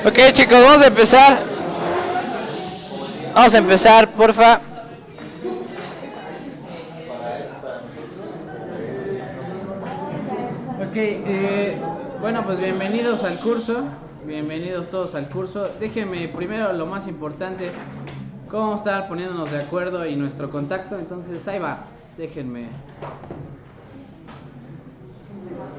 Ok, chicos, vamos a empezar. Vamos a empezar, porfa. Ok, bueno, pues bienvenidos al curso. Bienvenidos todos al curso. Déjenme primero lo más importante. ¿Cómo vamos a estar poniéndonos de acuerdo y nuestro contacto? Entonces, ahí va. Déjenme.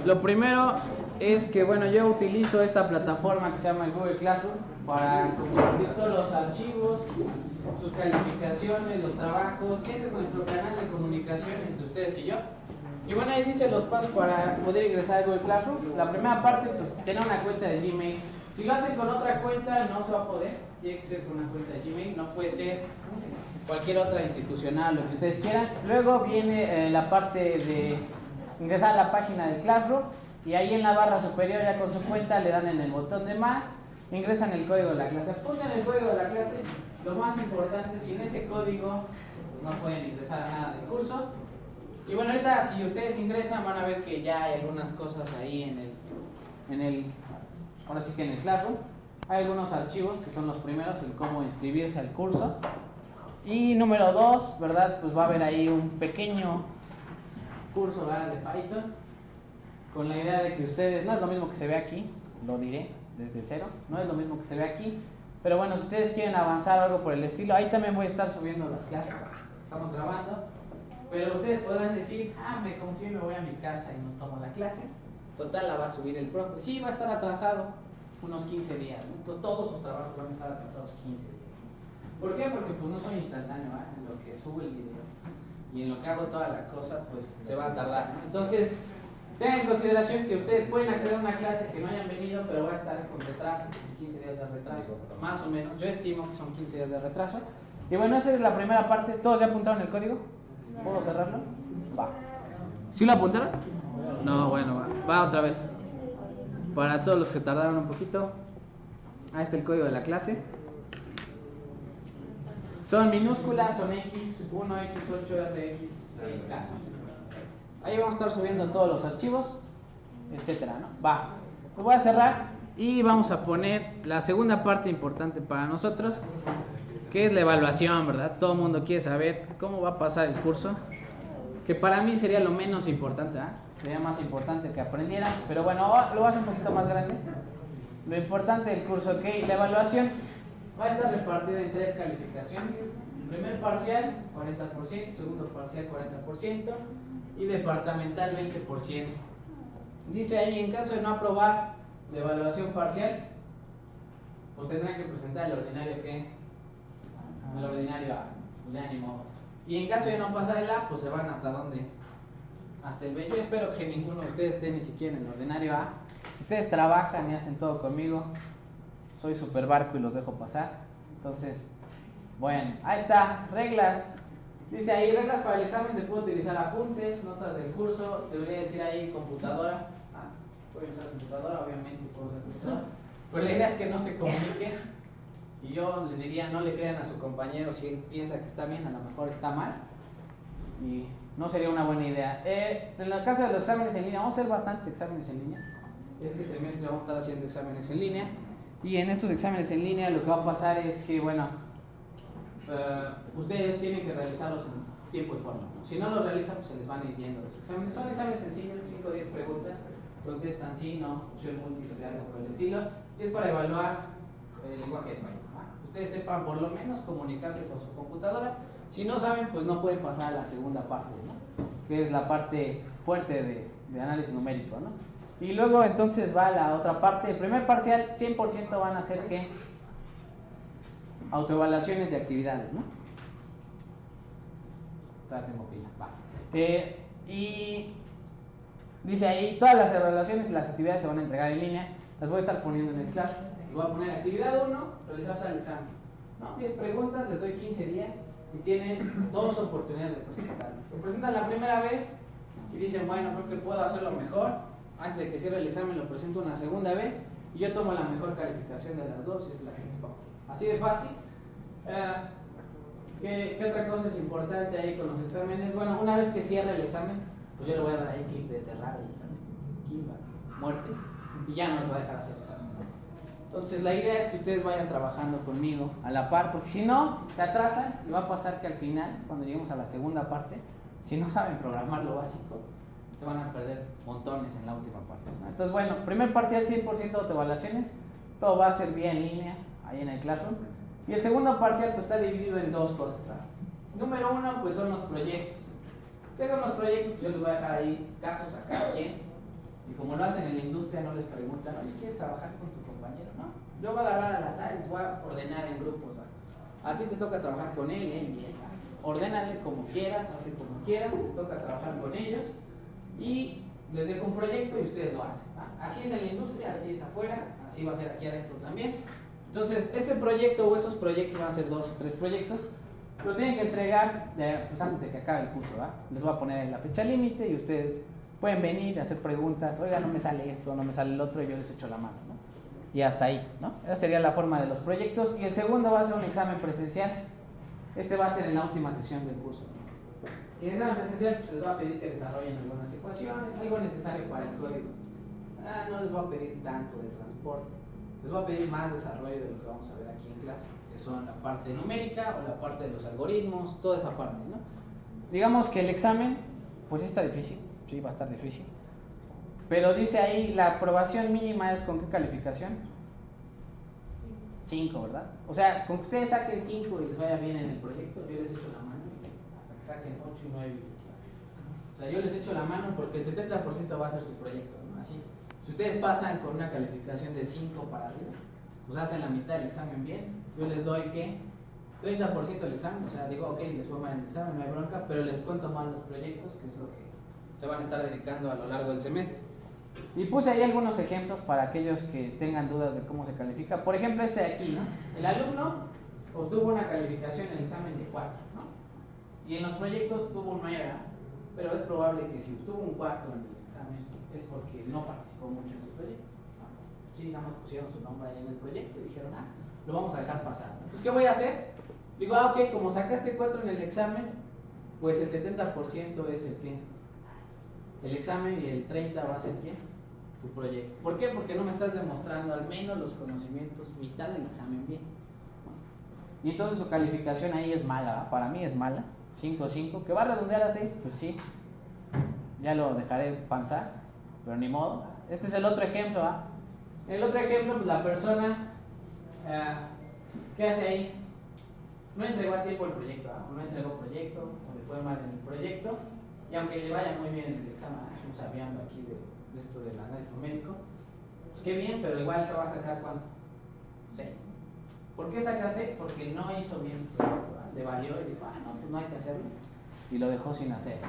Lo primero es que, bueno, yo utilizo esta plataforma que se llama el Google Classroom para compartir todos los archivos, sus calificaciones, los trabajos. Ese es nuestro canal de comunicación entre ustedes y yo. Y bueno, ahí dice los pasos para poder ingresar al Google Classroom. La primera parte, pues, tener una cuenta de Gmail. Si lo hacen con otra cuenta, no se va a poder. Tiene que ser con una cuenta de Gmail, no puede ser cualquier otra institucional, lo que ustedes quieran. Luego viene la parte de ingresar a la página del Classroom y ahí en la barra superior ya con su cuenta le dan en el botón de más, ingresan el código de la clase, apunten el código de la clase. Lo más importante, sin ese código pues no pueden ingresar a nada del curso. Y bueno, ahorita si ustedes ingresan van a ver que ya hay algunas cosas ahí ahora sí que en el Classroom. Hay algunos archivos que son los primeros, el cómo inscribirse al curso. Y número 2, ¿verdad? Pues va a haber ahí un pequeño curso, ¿verdad?, de Python, con la idea de que ustedes, no es lo mismo que se ve aquí, lo diré desde cero, no es lo mismo que se ve aquí, pero bueno, si ustedes quieren avanzar algo por el estilo, ahí también voy a estar subiendo las clases, estamos grabando, pero ustedes podrán decir, me confío y me voy a mi casa y no tomo la clase, total la va a subir el profe, sí, va a estar atrasado unos 15 días, ¿no? Entonces todos sus trabajos van a estar atrasados 15 días. ¿Por qué? Porque pues no soy instantáneo, ¿eh? En lo que subo el video y en lo que hago toda la cosa, pues se va a tardar, ¿no? Entonces, tengan en consideración que ustedes pueden acceder a una clase que no hayan venido, pero va a estar con retraso, 15 días de retraso, más o menos. Yo estimo que son 15 días de retraso. Y bueno, esa es la primera parte. ¿Todos ya apuntaron el código? ¿Puedo cerrarlo? Va. ¿Sí lo apuntaron? No, bueno, va otra vez. Para todos los que tardaron un poquito, ahí está el código de la clase. Son minúsculas, son X1, X8, RX, 6K. Ahí vamos a estar subiendo todos los archivos, etcétera, ¿no? Va. Lo voy a cerrar y vamos a poner la segunda parte importante para nosotros, que es la evaluación, ¿verdad? Todo el mundo quiere saber cómo va a pasar el curso, que para mí sería lo menos importante, ¿eh? Sería más importante que aprendieran, pero bueno, lo voy a hacer un poquito más grande. Lo importante del curso, ¿ok? La evaluación va a estar repartida en 3 calificaciones. Primer parcial, 40%, segundo parcial, 40% y departamental, 20%. Dice ahí, en caso de no aprobar la evaluación parcial, pues tendrán que presentar el ordinario, ¿qué? El ordinario A, pues ya ni modo. Y en caso de no pasar el A, pues se van hasta dónde? Hasta el B. Yo espero que ninguno de ustedes esté ni siquiera en el ordinario A. Ustedes trabajan y hacen todo conmigo. Soy super barco y los dejo pasar. Entonces, bueno, ahí está, reglas. Dice ahí, reglas para el examen, se puede utilizar apuntes, notas del curso, debería decir ahí computadora. Pueden usar computadora, obviamente pueden usar computadora. Pero la idea es que no se comuniquen. Y yo les diría, no le crean a su compañero si él piensa que está bien, a lo mejor está mal. Y no sería una buena idea. En el caso de los exámenes en línea, vamos a hacer bastantes exámenes en línea. Este semestre vamos a estar haciendo exámenes en línea. Y en estos exámenes en línea lo que va a pasar es que, bueno, ustedes tienen que realizarlos en tiempo y forma. Si no los realizan, pues se les van a ir yendo los exámenes. Son exámenes sencillos, 5 o 10 preguntas. Contestan sí, no, opción múltiple, algo por el estilo. Y es para evaluar el lenguaje de Python. Ustedes sepan por lo menos comunicarse con su computadora. Si no saben, pues no pueden pasar a la segunda parte, ¿no? Que es la parte fuerte de análisis numérico, ¿no? Y luego entonces va la otra parte. El primer parcial, 100% van a ser ¿qué? Autoevaluaciones de actividades, ¿no? Todavía tengo pila, va. Y dice ahí, todas las evaluaciones y las actividades se van a entregar en línea. Las voy a estar poniendo en el flash. Les voy a poner actividad 1, realizar tal examen. ¿No? 10 preguntas, les doy 15 días y tienen 2 oportunidades de presentar. Lo presentan la primera vez y dicen, bueno, creo que puedo hacerlo mejor. Antes de que cierre el examen lo presento una segunda vez y yo tomo la mejor calificación de las dos y es la que escoge. Así de fácil. ¿Qué otra cosa es importante ahí con los exámenes? Bueno, una vez que cierre el examen, pues yo le voy a dar ahí clic de cerrar el examen. Kimba, muerte. Y ya no nos va a dejar hacer el examen. Entonces la idea es que ustedes vayan trabajando conmigo a la par, porque si no, se atrasan y va a pasar que al final, cuando lleguemos a la segunda parte, si no saben programar lo básico, se van a perder montones en la última parte, ¿no? Entonces, bueno, primer parcial 100% de autoevaluaciones, todo va a ser vía en línea, ahí en el Classroom. Y el segundo parcial pues está dividido en dos cosas, ¿no? Número uno, pues son los proyectos. ¿Qué son los proyectos? Pues yo les voy a dejar ahí casos a cada quien. Y como lo hacen en la industria, no les preguntan, oye, ¿quieres trabajar con tu compañero? No, yo voy a agarrar al azar y les voy a ordenar en grupos, ¿no? A ti te toca trabajar con él y él, ¿no? Ordénale como quieras, hazle como quieras, te toca trabajar con ellos y les dejo un proyecto y ustedes lo hacen, ¿no? Así es en la industria, así es afuera, así va a ser aquí adentro también. Entonces, ese proyecto o esos proyectos van a ser 2 o 3 proyectos, los tienen que entregar pues antes de que acabe el curso, ¿va? Les voy a poner la fecha límite y ustedes pueden venir a hacer preguntas, oiga, no me sale esto, no me sale el otro, y yo les echo la mano, ¿no? Y hasta ahí, ¿no? Esa sería la forma de los proyectos. Y el segundo va a ser un examen presencial. Este va a ser en la última sesión del curso, ¿no? Y en el examen presencial pues, les va a pedir que desarrollen algunas ecuaciones, algo necesario para el código. No les va a pedir tanto de transporte, les va a pedir más desarrollo de lo que vamos a ver aquí en clase, que son la parte numérica o la parte de los algoritmos, toda esa parte, ¿no? Digamos que el examen, pues está difícil. Sí, va a estar difícil. Pero dice ahí, la aprobación mínima es ¿con qué calificación? 5, ¿verdad? O sea, con que ustedes saquen 5 y les vaya bien en el proyecto, yo les echo la mano hasta que saquen 8 y 9. O sea, yo les echo la mano porque el 70% va a ser su proyecto, ¿no? Así. Si ustedes pasan con una calificación de 5 para arriba, pues hacen la mitad del examen bien, yo les doy, ¿qué? 30% del examen, o sea, digo, ok, les fue mal en el examen, no hay bronca, pero les cuento mal los proyectos, que es lo que se van a estar dedicando a lo largo del semestre. Y puse ahí algunos ejemplos para aquellos que tengan dudas de cómo se califica. Por ejemplo, este de aquí, ¿no? El alumno obtuvo una calificación en el examen de 4, ¿no? Y en los proyectos tuvo un 9, ¿no? Pero es probable que si obtuvo un 4 en el examen es porque no participó mucho en su proyecto, ¿no? Sí, nada más pusieron su nombre ahí en el proyecto y dijeron, lo vamos a dejar pasar, ¿no? Entonces, ¿qué voy a hacer? Digo, ok, como sacaste 4 en el examen, pues el 70% es el que el examen y el 30 va a ser ¿qué? Tu proyecto. ¿Por qué? Porque no me estás demostrando al menos los conocimientos, mitad del examen bien. Y entonces su calificación ahí es mala, ¿va? Para mí es mala, 5, que va a redondear a 6, pues sí, ya lo dejaré pensar, pero ni modo. Este es el otro ejemplo, ¿va? En el otro ejemplo, pues la persona, ¿qué hace ahí? No entregó a tiempo el proyecto, ¿va? O no entregó proyecto, o le fue mal en el proyecto. Y aunque le vaya muy bien en el examen, estamos hablando aquí de esto del análisis numérico, pues qué bien, pero igual se va a sacar ¿cuánto? 6. ¿Por qué saca 6? Porque no hizo bien su proyecto, ¿verdad? Le valió y dijo, no, pues no hay que hacerlo, y lo dejó sin hacer.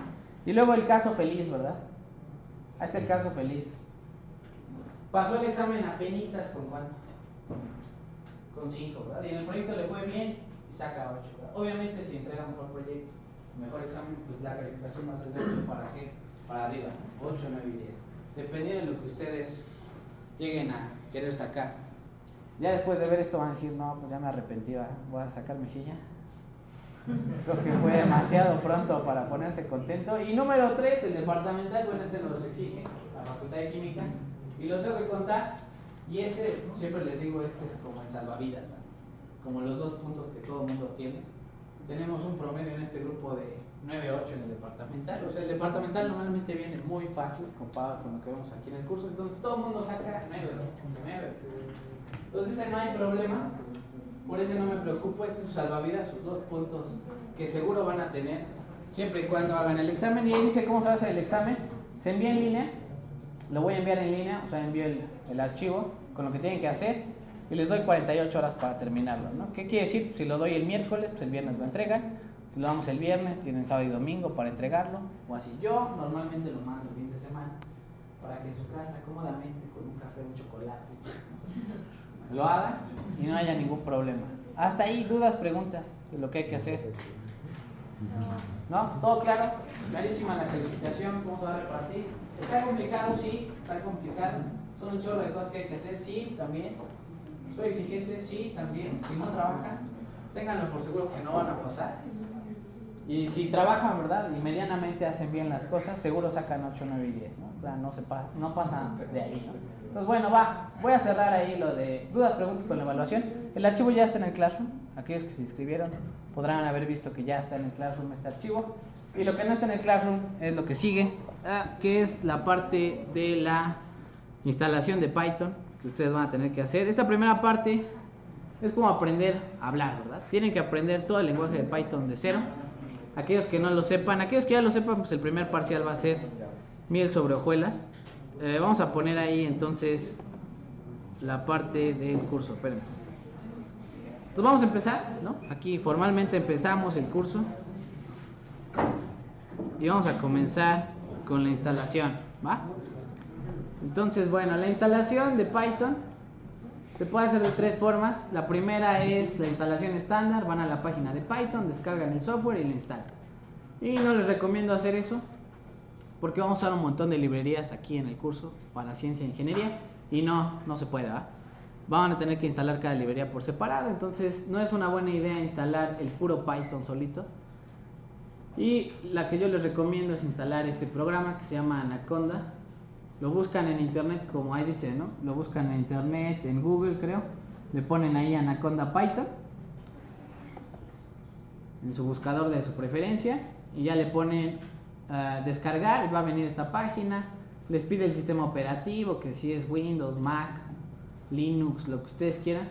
Y luego el caso feliz, ¿verdad? Ahí está el caso feliz. Pasó el examen apenitas con ¿cuánto? Con 5, ¿verdad? Y en el proyecto le fue bien y saca 8, ¿verdad? Obviamente si entrega mejor proyecto, mejor examen, pues la calificación va a ser de 8 para qué? Para arriba, 8, 9 y 10. Dependiendo de lo que ustedes lleguen a querer sacar. Ya después de ver esto van a decir, no, pues ya me arrepentí, voy a sacar mi silla. Creo que fue demasiado pronto para ponerse contento. Y número 3, el departamental, bueno, este nos los exige la Facultad de Química. Y los tengo que contar. Y este, siempre les digo, este es como el salvavidas, ¿no? Como los 2 puntos que todo el mundo tiene. Tenemos un promedio en este grupo de 9.8 en el departamental. O sea, el departamental normalmente viene muy fácil comparado con lo que vemos aquí en el curso. Entonces todo el mundo saca 9. Entonces ese no hay problema. Por eso no me preocupo. Este es su salvavidas, sus 2 puntos que seguro van a tener siempre y cuando hagan el examen. Y ahí dice cómo se hace el examen. Se envía en línea. Lo voy a enviar en línea. O sea, envío el archivo con lo que tienen que hacer. Y les doy 48 horas para terminarlo, ¿no? ¿Qué quiere decir? Si lo doy el miércoles, pues el viernes lo entregan. Si lo damos el viernes, tienen sábado y domingo para entregarlo. O así. Yo normalmente lo mando el fin de semana para que en su casa, cómodamente, con un café, un chocolate, lo hagan y no haya ningún problema. Hasta ahí, dudas, preguntas de lo que hay que hacer. ¿No? ¿Todo claro? Clarísima la calificación, cómo se va a repartir. ¿Está complicado? Sí, está complicado. Son un chorro de cosas que hay que hacer, sí, también. ¿Soy exigente? Sí, también. Si no trabajan, ténganlo por seguro que no van a pasar. Y si trabajan, ¿verdad? Y medianamente hacen bien las cosas, seguro sacan 8, 9 y 10, ¿no? O sea, no pasan de ahí, ¿no? Pues bueno, voy a cerrar ahí lo de dudas, preguntas con la evaluación. El archivo ya está en el Classroom. Aquellos que se inscribieron podrán haber visto que ya está en el Classroom este archivo. Y lo que no está en el Classroom es lo que sigue, que es la parte de la instalación de Python que ustedes van a tener que hacer. Esta primera parte es como aprender a hablar, ¿verdad? Tienen que aprender todo el lenguaje de Python de cero. Aquellos que no lo sepan, aquellos que ya lo sepan, pues el primer parcial va a ser miel sobre hojuelas. Vamos a poner ahí entonces la parte del curso. Espérenme. Entonces vamos a empezar, ¿no? Aquí formalmente empezamos el curso y vamos a comenzar con la instalación, ¿va? Entonces, bueno, la instalación de Python se puede hacer de tres formas. La primera es la instalación estándar. Van a la página de Python, descargan el software y lo instalan. Y no les recomiendo hacer eso porque vamos a usar un montón de librerías aquí en el curso para ciencia e ingeniería y no se puede, ¿verdad? Van a tener que instalar cada librería por separado, entonces no es una buena idea instalar el puro Python solito. Y la que yo les recomiendo es instalar este programa que se llama Anaconda. Lo buscan en internet, como ahí dice, ¿no? Lo buscan en internet, en Google creo. Le ponen ahí Anaconda Python en su buscador de su preferencia y ya le ponen descargar y va a venir esta página. Les pide el sistema operativo, que si es Windows, Mac, Linux, lo que ustedes quieran,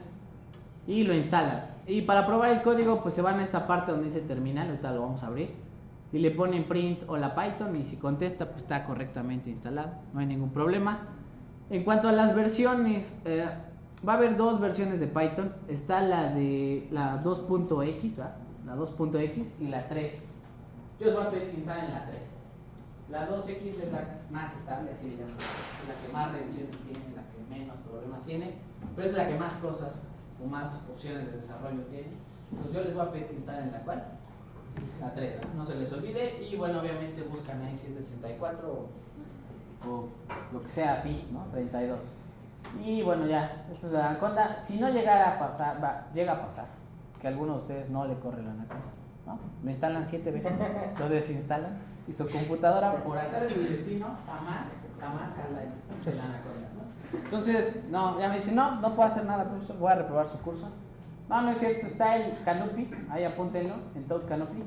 y lo instalan. Y para probar el código pues se van a esta parte donde dice terminal, ahorita lo vamos a abrir, y le ponen print hola Python y si contesta pues está correctamente instalado, no hay ningún problema. En cuanto a las versiones, va a haber dos versiones de Python. Está la de la 2.x, ¿va? La 2.x y la 3. Yo os voy a pedir que instalen la 3. La 2x es la más estable, así le llaman, es la que más revisiones tiene, la que menos problemas tiene, pero es la que más cosas o más opciones de desarrollo tiene. Entonces yo les voy a pedir que instalen la cual, la 3, no se les olvide. Y bueno, obviamente buscan ahí si es de 64 o lo que sea bits, ¿no? 32. Y bueno, ya, esto es la Anaconda. Si no llegara a pasar, llega a pasar que a alguno de ustedes no le corre la Anaconda, ¿no? Lo instalan 7 veces, lo desinstalan y su computadora, por hacer el destino, jamás jala el Anaconda, ¿no? Entonces, no, ya me dice, no puedo hacer nada, profesor, voy a reprobar su curso. No es cierto, está el Canopy, ahí apúntenlo, en Toad Canopy.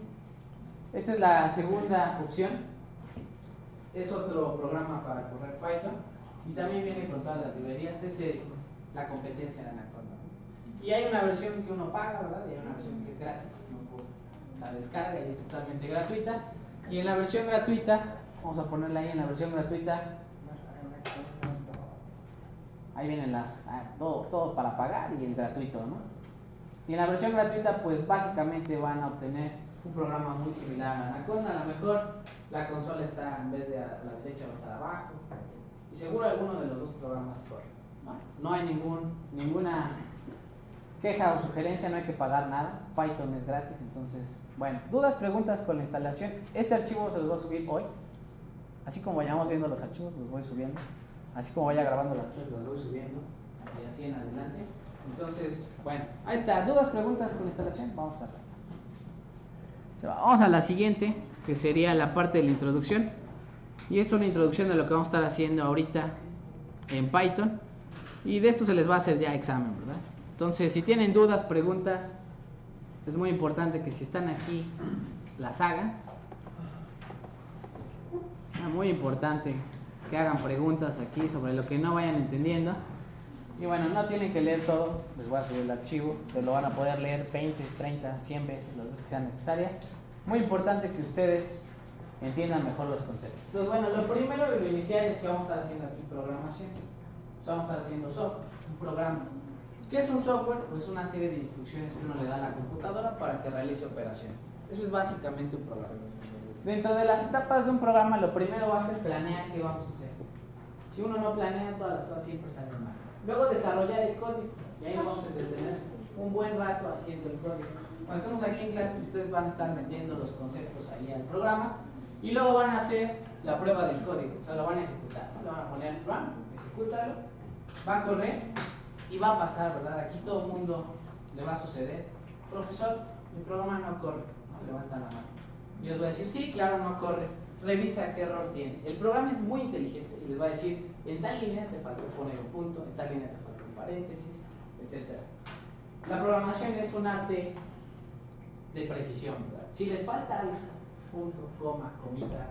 Esta es la segunda opción. Es otro programa para correr Python y también viene con todas las librerías. Es la competencia de Anaconda, ¿no? Y hay una versión que uno paga, ¿verdad? Y hay una versión que es gratis, uno la descarga y es totalmente gratuita. Y en la versión gratuita, vamos a ponerla ahí en la versión gratuita, ahí viene todo para pagar y el gratuito, ¿no? Y en la versión gratuita pues básicamente van a obtener un programa muy similar a Anaconda. A lo mejor la consola está en vez de a la derecha va a estar abajo, y seguro alguno de los dos programas corre, ¿no? No hay ninguna queja o sugerencia, no hay que pagar nada. Python es gratis, entonces, bueno, dudas, preguntas con la instalación. Este archivo se los voy a subir hoy, así como vayamos viendo los archivos, los voy subiendo, así como vaya grabando las cosas, los voy subiendo, y así en adelante. Entonces, bueno, ahí está. ¿Dudas, preguntas con la instalación? Vamos a la siguiente, que sería la parte de la introducción. Y es una introducción de lo que vamos a estar haciendo ahorita en Python. Y de esto se les va a hacer ya examen, ¿verdad? Entonces, si tienen dudas, preguntas, es muy importante que si están aquí, las hagan. Muy importante que hagan preguntas aquí sobre lo que no vayan entendiendo. Y bueno, no tienen que leer todo, les voy a subir el archivo, pero lo van a poder leer 20, 30, 100 veces, las veces que sean necesarias. Muy importante que ustedes entiendan mejor los conceptos. Entonces, bueno, lo primero y lo inicial es que vamos a estar haciendo aquí programación. O sea, vamos a estar haciendo software, un programa. ¿Qué es un software? Pues una serie de instrucciones que uno le da a la computadora para que realice operaciones. Eso es básicamente un programa. Dentro de las etapas de un programa, lo primero va a ser planear qué vamos a hacer. Si uno no planea, todas las cosas siempre salen mal. Luego desarrollar el código, y ahí nos vamos a entretener un buen rato haciendo el código. Cuando estemos aquí en clase, ustedes van a estar metiendo los conceptos ahí al programa y luego van a hacer la prueba del código, o sea, lo van a ejecutar, ¿no? Le van a poner el run, ejecútalo, va a correr y va a pasar, ¿verdad? Aquí todo el mundo le va a suceder, profesor, mi programa no corre, ¿no? Levantan la mano. Y os voy a decir, sí, claro, no corre, revisa qué error tiene. El programa es muy inteligente y les va a decir, en tal línea te faltó poner un punto, en tal línea te faltó un paréntesis, etc. La programación es un arte de precisión, ¿verdad? Si les falta algo, punto, coma, comita,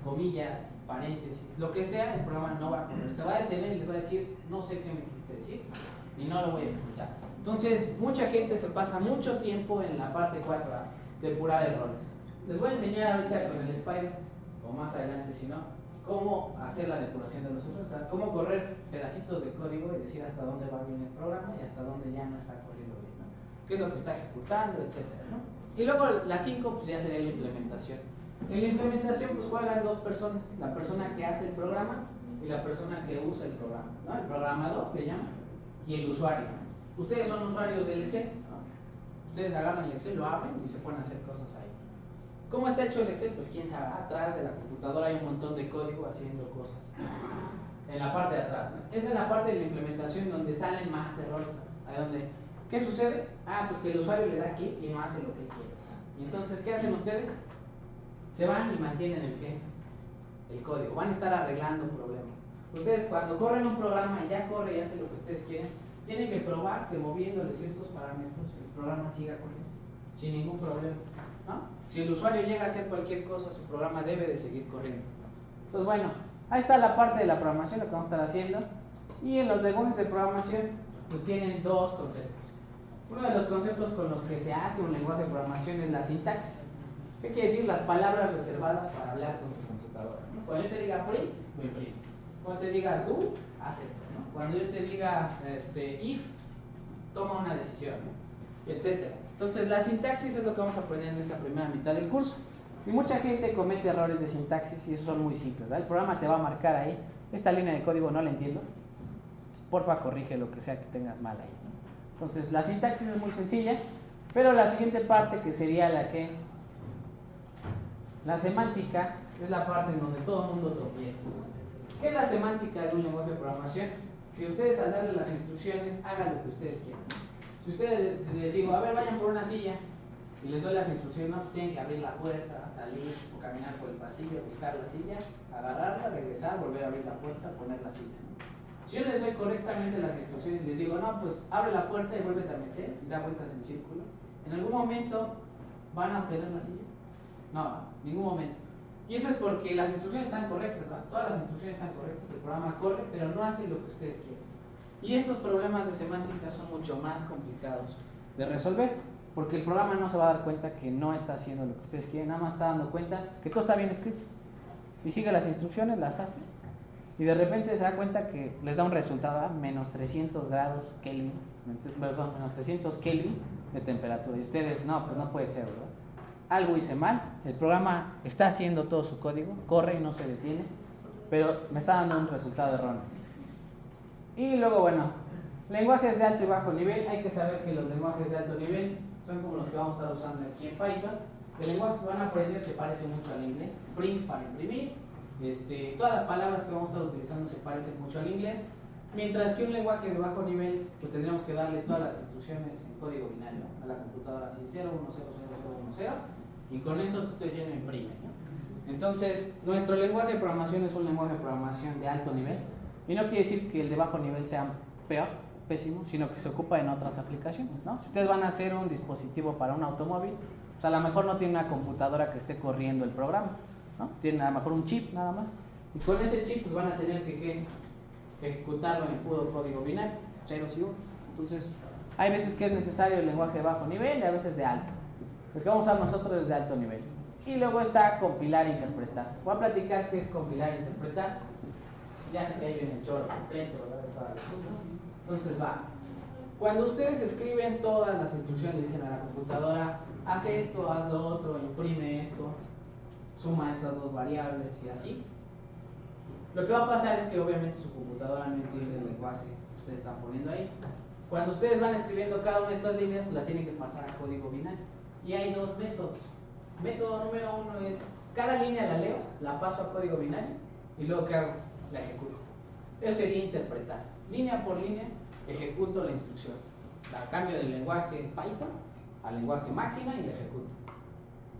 comillas, paréntesis, lo que sea, el programa no va a correr, se va a detener y les va a decir, no sé qué me quisiste decir, y no lo voy a ejecutar. Entonces, mucha gente se pasa mucho tiempo en la parte 4 de depurar errores. Les voy a enseñar ahorita con el Spider, o más adelante si no, cómo hacer la depuración de los errores, o sea, cómo correr pedacitos de código y decir hasta dónde va bien el programa y hasta dónde ya no está corriendo bien, ¿no? Qué es lo que está ejecutando, etcétera, ¿no? Y luego la 5 pues ya sería la implementación. En la implementación pues juegan dos personas, la persona que hace el programa y la persona que usa el programa, ¿no? El programador le llama y el usuario. Ustedes son usuarios del Excel, ¿no? Ustedes agarran el Excel, lo abren y se ponen a hacer cosas ahí. ¿Cómo está hecho el Excel? Pues quién sabe, atrás de la computadora hay un montón de código haciendo cosas. En la parte de atrás, ¿no? Esa es la parte de la implementación donde salen más errores, ¿no? ¿Qué sucede? Pues que el usuario le da clic y no hace lo que quiere. Y entonces, ¿qué hacen ustedes? Se van y mantienen el código, van a estar arreglando problemas. Ustedes cuando corren un programa y ya corre y hace lo que ustedes quieren, tienen que probar que moviéndole ciertos parámetros el programa siga corriendo, sin ningún problema, ¿no? Si el usuario llega a hacer cualquier cosa, su programa debe de seguir corriendo. Entonces, bueno, ahí está la parte de la programación, lo que vamos a estar haciendo. Y en los lenguajes de programación, pues tienen dos conceptos. Uno de los conceptos con los que se hace un lenguaje de programación es la sintaxis. ¿Qué quiere decir? Las palabras reservadas para hablar con tu computadora, ¿no? Cuando yo te diga print, lo imprimes. Cuando te diga do, haz esto, ¿no? Cuando yo te diga if, toma una decisión, ¿no? Etcétera. Entonces la sintaxis es lo que vamos a aprender en esta primera mitad del curso. Y mucha gente comete errores de sintaxis y esos son muy simples, ¿verdad? El programa te va a marcar ahí, esta línea de código no la entiendo, porfa corrige lo que sea que tengas mal ahí, ¿no? Entonces la sintaxis es muy sencilla, pero la siguiente parte, que sería la semántica, es la parte en donde todo el mundo tropieza. ¿Qué es la semántica de un lenguaje de programación? Que ustedes al darle las instrucciones hagan lo que ustedes quieran. Si ustedes les digo, a ver, vayan por una silla, y les doy las instrucciones, no, pues tienen que abrir la puerta, salir o caminar por el pasillo, buscar la silla, agarrarla, regresar, volver a abrir la puerta, poner la silla, ¿no? Si yo les doy correctamente las instrucciones y les digo, no, pues abre la puerta y vuélvete a meter y da vueltas en círculo, ¿en algún momento van a obtener la silla? No, en ningún momento. Y eso es porque las instrucciones están correctas, ¿verdad? Todas las instrucciones están correctas, el programa corre, pero no hace lo que ustedes quieren. Y estos problemas de semántica son mucho más complicados de resolver, porque el programa no se va a dar cuenta que no está haciendo lo que ustedes quieren, nada más está dando cuenta que todo está bien escrito. Y sigue las instrucciones, las hace, y de repente se da cuenta que les da un resultado a menos 300 grados Kelvin, perdón, menos 300 Kelvin de temperatura. Y ustedes, no, pues no puede ser, ¿verdad? Algo hice mal, el programa está haciendo todo su código, corre y no se detiene, pero me está dando un resultado erróneo. Y luego, bueno, lenguajes de alto y bajo nivel. Hay que saber que los lenguajes de alto nivel son como los que vamos a estar usando aquí en Python. El lenguaje que van a aprender se parece mucho al inglés. Print para imprimir, todas las palabras que vamos a estar utilizando se parecen mucho al inglés. Mientras que un lenguaje de bajo nivel, pues tendríamos que darle todas las instrucciones en código binario a la computadora, así 0, 1, 0, 0, 0, 1, 0, y con eso te estoy diciendo imprime, ¿no? Entonces, nuestro lenguaje de programación es un lenguaje de programación de alto nivel, y no quiere decir que el de bajo nivel sea peor, pésimo, sino que se ocupa en otras aplicaciones, ¿no? Si ustedes van a hacer un dispositivo para un automóvil, pues a lo mejor no tiene una computadora que esté corriendo el programa, ¿no? Tienen a lo mejor un chip nada más, y con ese chip pues van a tener que ejecutarlo en puro código binario, ceros y unos. Entonces, hay veces que es necesario el lenguaje de bajo nivel y a veces de alto. Lo que vamos a usar nosotros es de alto nivel. Y luego está compilar e interpretar. Voy a platicar qué es compilar e interpretar. Ya sé que ahí viene el chorro completo, ¿verdad? Entonces va. Cuando ustedes escriben todas las instrucciones, le dicen a la computadora, haz esto, haz lo otro, imprime esto, suma estas dos variables y así. Lo que va a pasar es que obviamente su computadora no entiende el lenguaje que ustedes están poniendo ahí. Cuando ustedes van escribiendo cada una de estas líneas, pues las tienen que pasar a código binario. Y hay dos métodos. Método número uno es, cada línea la leo, la paso a código binario, y luego ¿qué hago? La ejecuto. Eso sería interpretar. Línea por línea, ejecuto la instrucción. La cambio del lenguaje Python al lenguaje máquina y la ejecuto.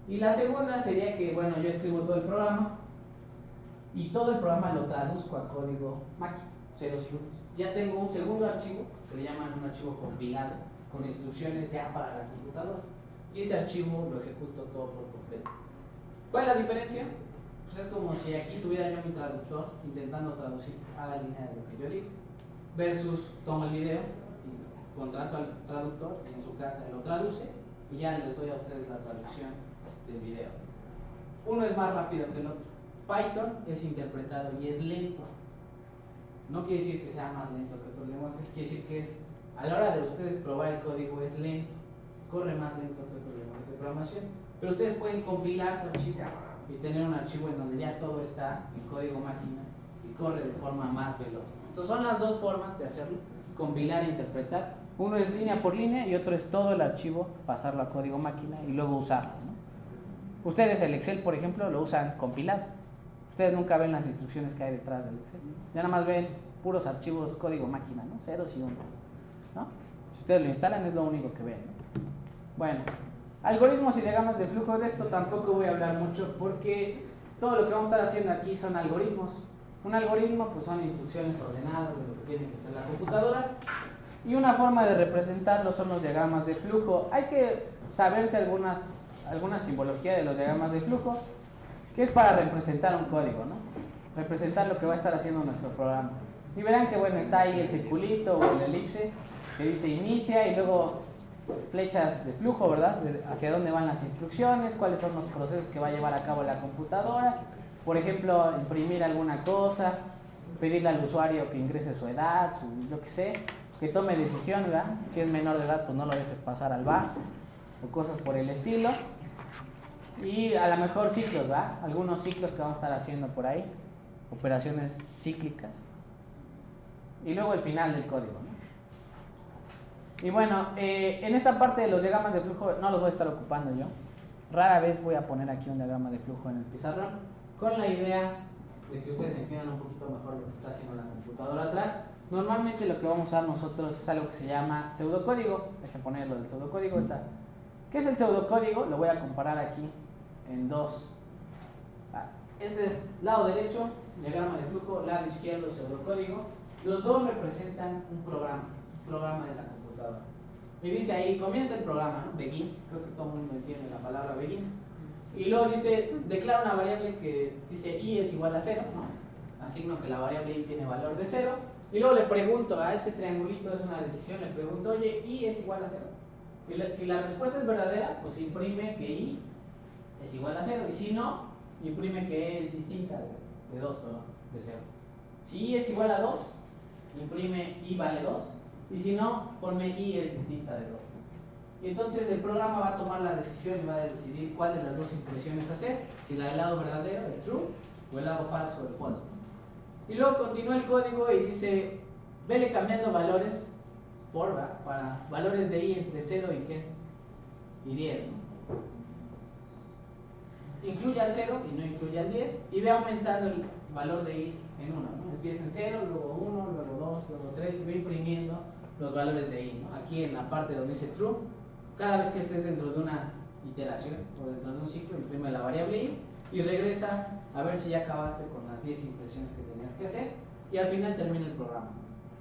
Y la segunda sería que, bueno, yo escribo todo el programa, y todo el programa lo traduzco a código máquina, ceros y unos. Ya tengo un segundo archivo que le llaman un archivo compilado con instrucciones ya para la computadora, y ese archivo lo ejecuto todo por completo. ¿Cuál es la diferencia? Pues es como si aquí tuviera yo mi traductor intentando traducir cada línea de lo que yo digo, versus tomo el video y contrato al traductor y en su casa lo traduce y ya les doy a ustedes la traducción del video. Uno es más rápido que el otro. Python es interpretado y es lento. No quiere decir que sea más lento que otros lenguajes, quiere decir que es, a la hora de ustedes probar el código es lento, corre más lento que otros lenguajes de programación. Pero ustedes pueden compilar su archivo y tener un archivo en donde ya todo está en código máquina y corre de forma más veloz. Entonces son las dos formas de hacerlo, compilar e interpretar. Uno es línea por línea y otro es todo el archivo, pasarlo a código máquina y luego usarlo, ¿no? Ustedes el Excel, por ejemplo, lo usan compilado. Ustedes nunca ven las instrucciones que hay detrás del Excel. Ya nada más ven puros archivos código máquina, ¿no? Ceros y unos, ¿no? Si ustedes lo instalan es lo único que ven, ¿no? Bueno, algoritmos y diagramas de flujo, de esto tampoco voy a hablar mucho porque todo lo que vamos a estar haciendo aquí son algoritmos. Un algoritmo pues son instrucciones ordenadas de lo que tiene que hacer la computadora, y una forma de representarlo son los diagramas de flujo. Hay que saberse alguna simbología de los diagramas de flujo, que es para representar un código, ¿no? Representar lo que va a estar haciendo nuestro programa. Y verán que bueno, está ahí el circulito o el elipse que dice inicia y luego flechas de flujo, ¿verdad? Hacia dónde van las instrucciones, cuáles son los procesos que va a llevar a cabo la computadora. Por ejemplo, imprimir alguna cosa, pedirle al usuario que ingrese su edad, yo qué sé, que tome decisión, ¿verdad? Si es menor de edad, pues no lo dejes pasar al bar, o cosas por el estilo. Y a lo mejor ciclos, ¿verdad? Algunos ciclos que vamos a estar haciendo por ahí, operaciones cíclicas. Y luego el final del código, ¿no? Y bueno, en esta parte de los diagramas de flujo no los voy a estar ocupando yo. Rara vez voy a poner aquí un diagrama de flujo en el pizarrón, con la idea de que ustedes entiendan un poquito mejor lo que está haciendo la computadora atrás. Normalmente lo que vamos a usar nosotros es algo que se llama pseudocódigo. Dejen ponerlo del pseudocódigo. ¿Qué es el pseudocódigo? Lo voy a comparar aquí en dos. Ese es lado derecho, diagrama de flujo, lado izquierdo, pseudocódigo. Los dos representan un programa de la computadora. Y dice ahí, comienza el programa, ¿no? Begin, creo que todo el mundo entiende la palabra begin. Y luego dice, declara una variable que dice i es igual a 0, ¿no? Asigno que la variable i tiene valor de 0. Y luego le pregunto a ese triangulito, es una decisión, le pregunto, oye, i es igual a 0. Y si la respuesta es verdadera, pues imprime que i es igual a 0. Y si no, imprime que e es distinta de 2, perdón, de 0. Si i es igual a 2, imprime i vale 2. Y si no, ponme i es distinta de 2. Y entonces el programa va a tomar la decisión y va a decidir cuál de las dos impresiones hacer, si la del lado verdadero, el true, o el lado falso, el false. Y luego continúa el código y dice, vele cambiando valores for, para valores de i entre 0 y ¿qué? Y 10, ¿no? Incluye al 0 y no incluye al 10, y ve aumentando el valor de i en 1, ¿no? Empieza en 0, luego 1, luego 2, luego 3, y ve imprimiendo los valores de i, ¿no? Aquí en la parte donde dice true, cada vez que estés dentro de una iteración o dentro de un ciclo, imprime la variable i y regresa a ver si ya acabaste con las 10 impresiones que tenías que hacer, y al final termina el programa.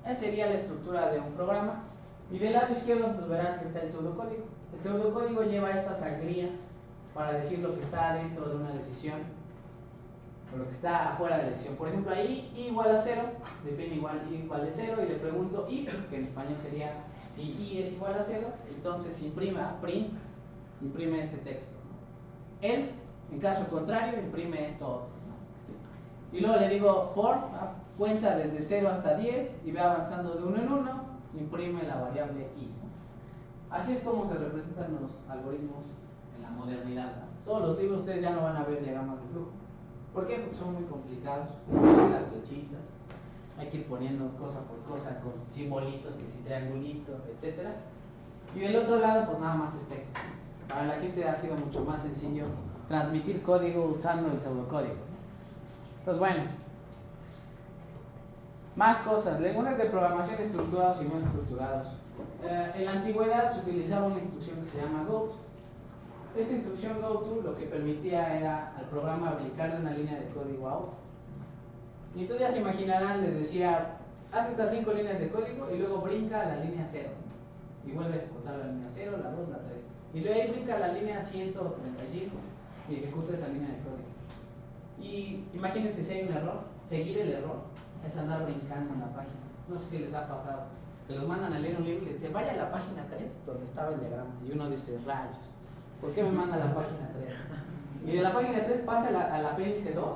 Esa sería la estructura de un programa. Y del lado izquierdo pues verán que está el pseudocódigo. El pseudocódigo lleva esta sangría para decir lo que está dentro de una decisión o lo que está afuera de la decisión. Por ejemplo, ahí i igual a 0, define igual i igual de 0 y le pregunto if, que en español sería si i es igual a 0, entonces print, imprime este texto, ¿no? Else, en caso contrario, imprime esto otro, ¿no? Y luego le digo for, cuenta desde 0 hasta 10 y ve avanzando de 1 en 1, imprime la variable i, ¿no? Así es como se representan los algoritmos en la modernidad, ¿no? Todos los libros ustedes ya no van a ver diagramas de flujo. ¿Por qué? Porque son muy complicados, las flechitas, hay que ir poniendo cosa por cosa con simbolitos, que si triangulito, etc. Y del otro lado pues nada más es texto. Para la gente ha sido mucho más sencillo transmitir código usando el pseudocódigo. Entonces bueno, más cosas, lenguajes de programación estructurados y no estructurados. En la antigüedad se utilizaba una instrucción que se llama goto. Esta instrucción goto lo que permitía era al programa brincar de una línea de código a otra. Y entonces ya se imaginarán, les decía, haz estas 5 líneas de código y luego brinca a la línea 0. Y vuelve a ejecutar la línea 0, la 2, la 3. Y luego ahí brinca a la línea 135 y ejecuta esa línea de código. Y imagínense si hay un error, seguir el error es andar brincando en la página. No sé si les ha pasado, que los mandan a leer un libro y les dice, vaya a la página 3 donde estaba el diagrama. Y uno dice, rayos, ¿por qué me manda a la página 3? Y de la página 3 pasa al apéndice 2,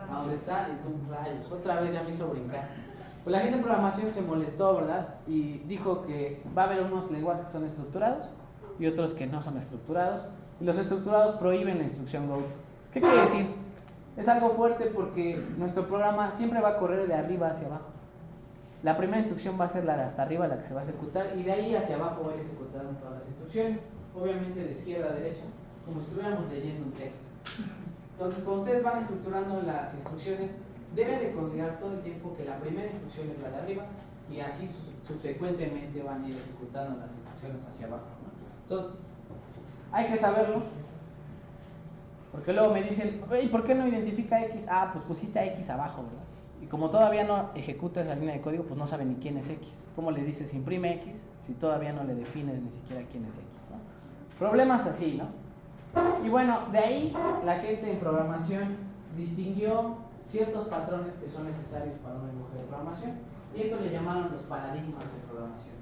a donde está, y tú, rayos, otra vez ya me hizo brincar. Pues la gente en programación se molestó, ¿verdad? Y dijo que va a haber unos lenguajes que son estructurados y otros que no son estructurados. Y los estructurados prohíben la instrucción go to. ¿Qué quiere decir? Es algo fuerte porque nuestro programa siempre va a correr de arriba hacia abajo. La primera instrucción va a ser la de hasta arriba, la que se va a ejecutar, y de ahí hacia abajo va a ir ejecutando todas las instrucciones, obviamente de izquierda a derecha, como si estuviéramos leyendo un texto. Entonces, cuando ustedes van estructurando las instrucciones, deben de considerar todo el tiempo que la primera instrucción es la de arriba, y así subsecuentemente van a ir ejecutando las instrucciones hacia abajo, ¿no? Entonces, hay que saberlo. Porque luego me dicen, ¿y por qué no identifica X? Ah, pues pusiste a X abajo, ¿verdad? Y como todavía no ejecutas la línea de código, pues no sabe ni quién es X. ¿Cómo le dices imprime X si todavía no le defines ni siquiera quién es X, ¿no? Problemas así, ¿no? Y bueno, de ahí la gente en programación distinguió ciertos patrones que son necesarios para un lenguaje de programación. Y esto le llamaron los paradigmas de programación.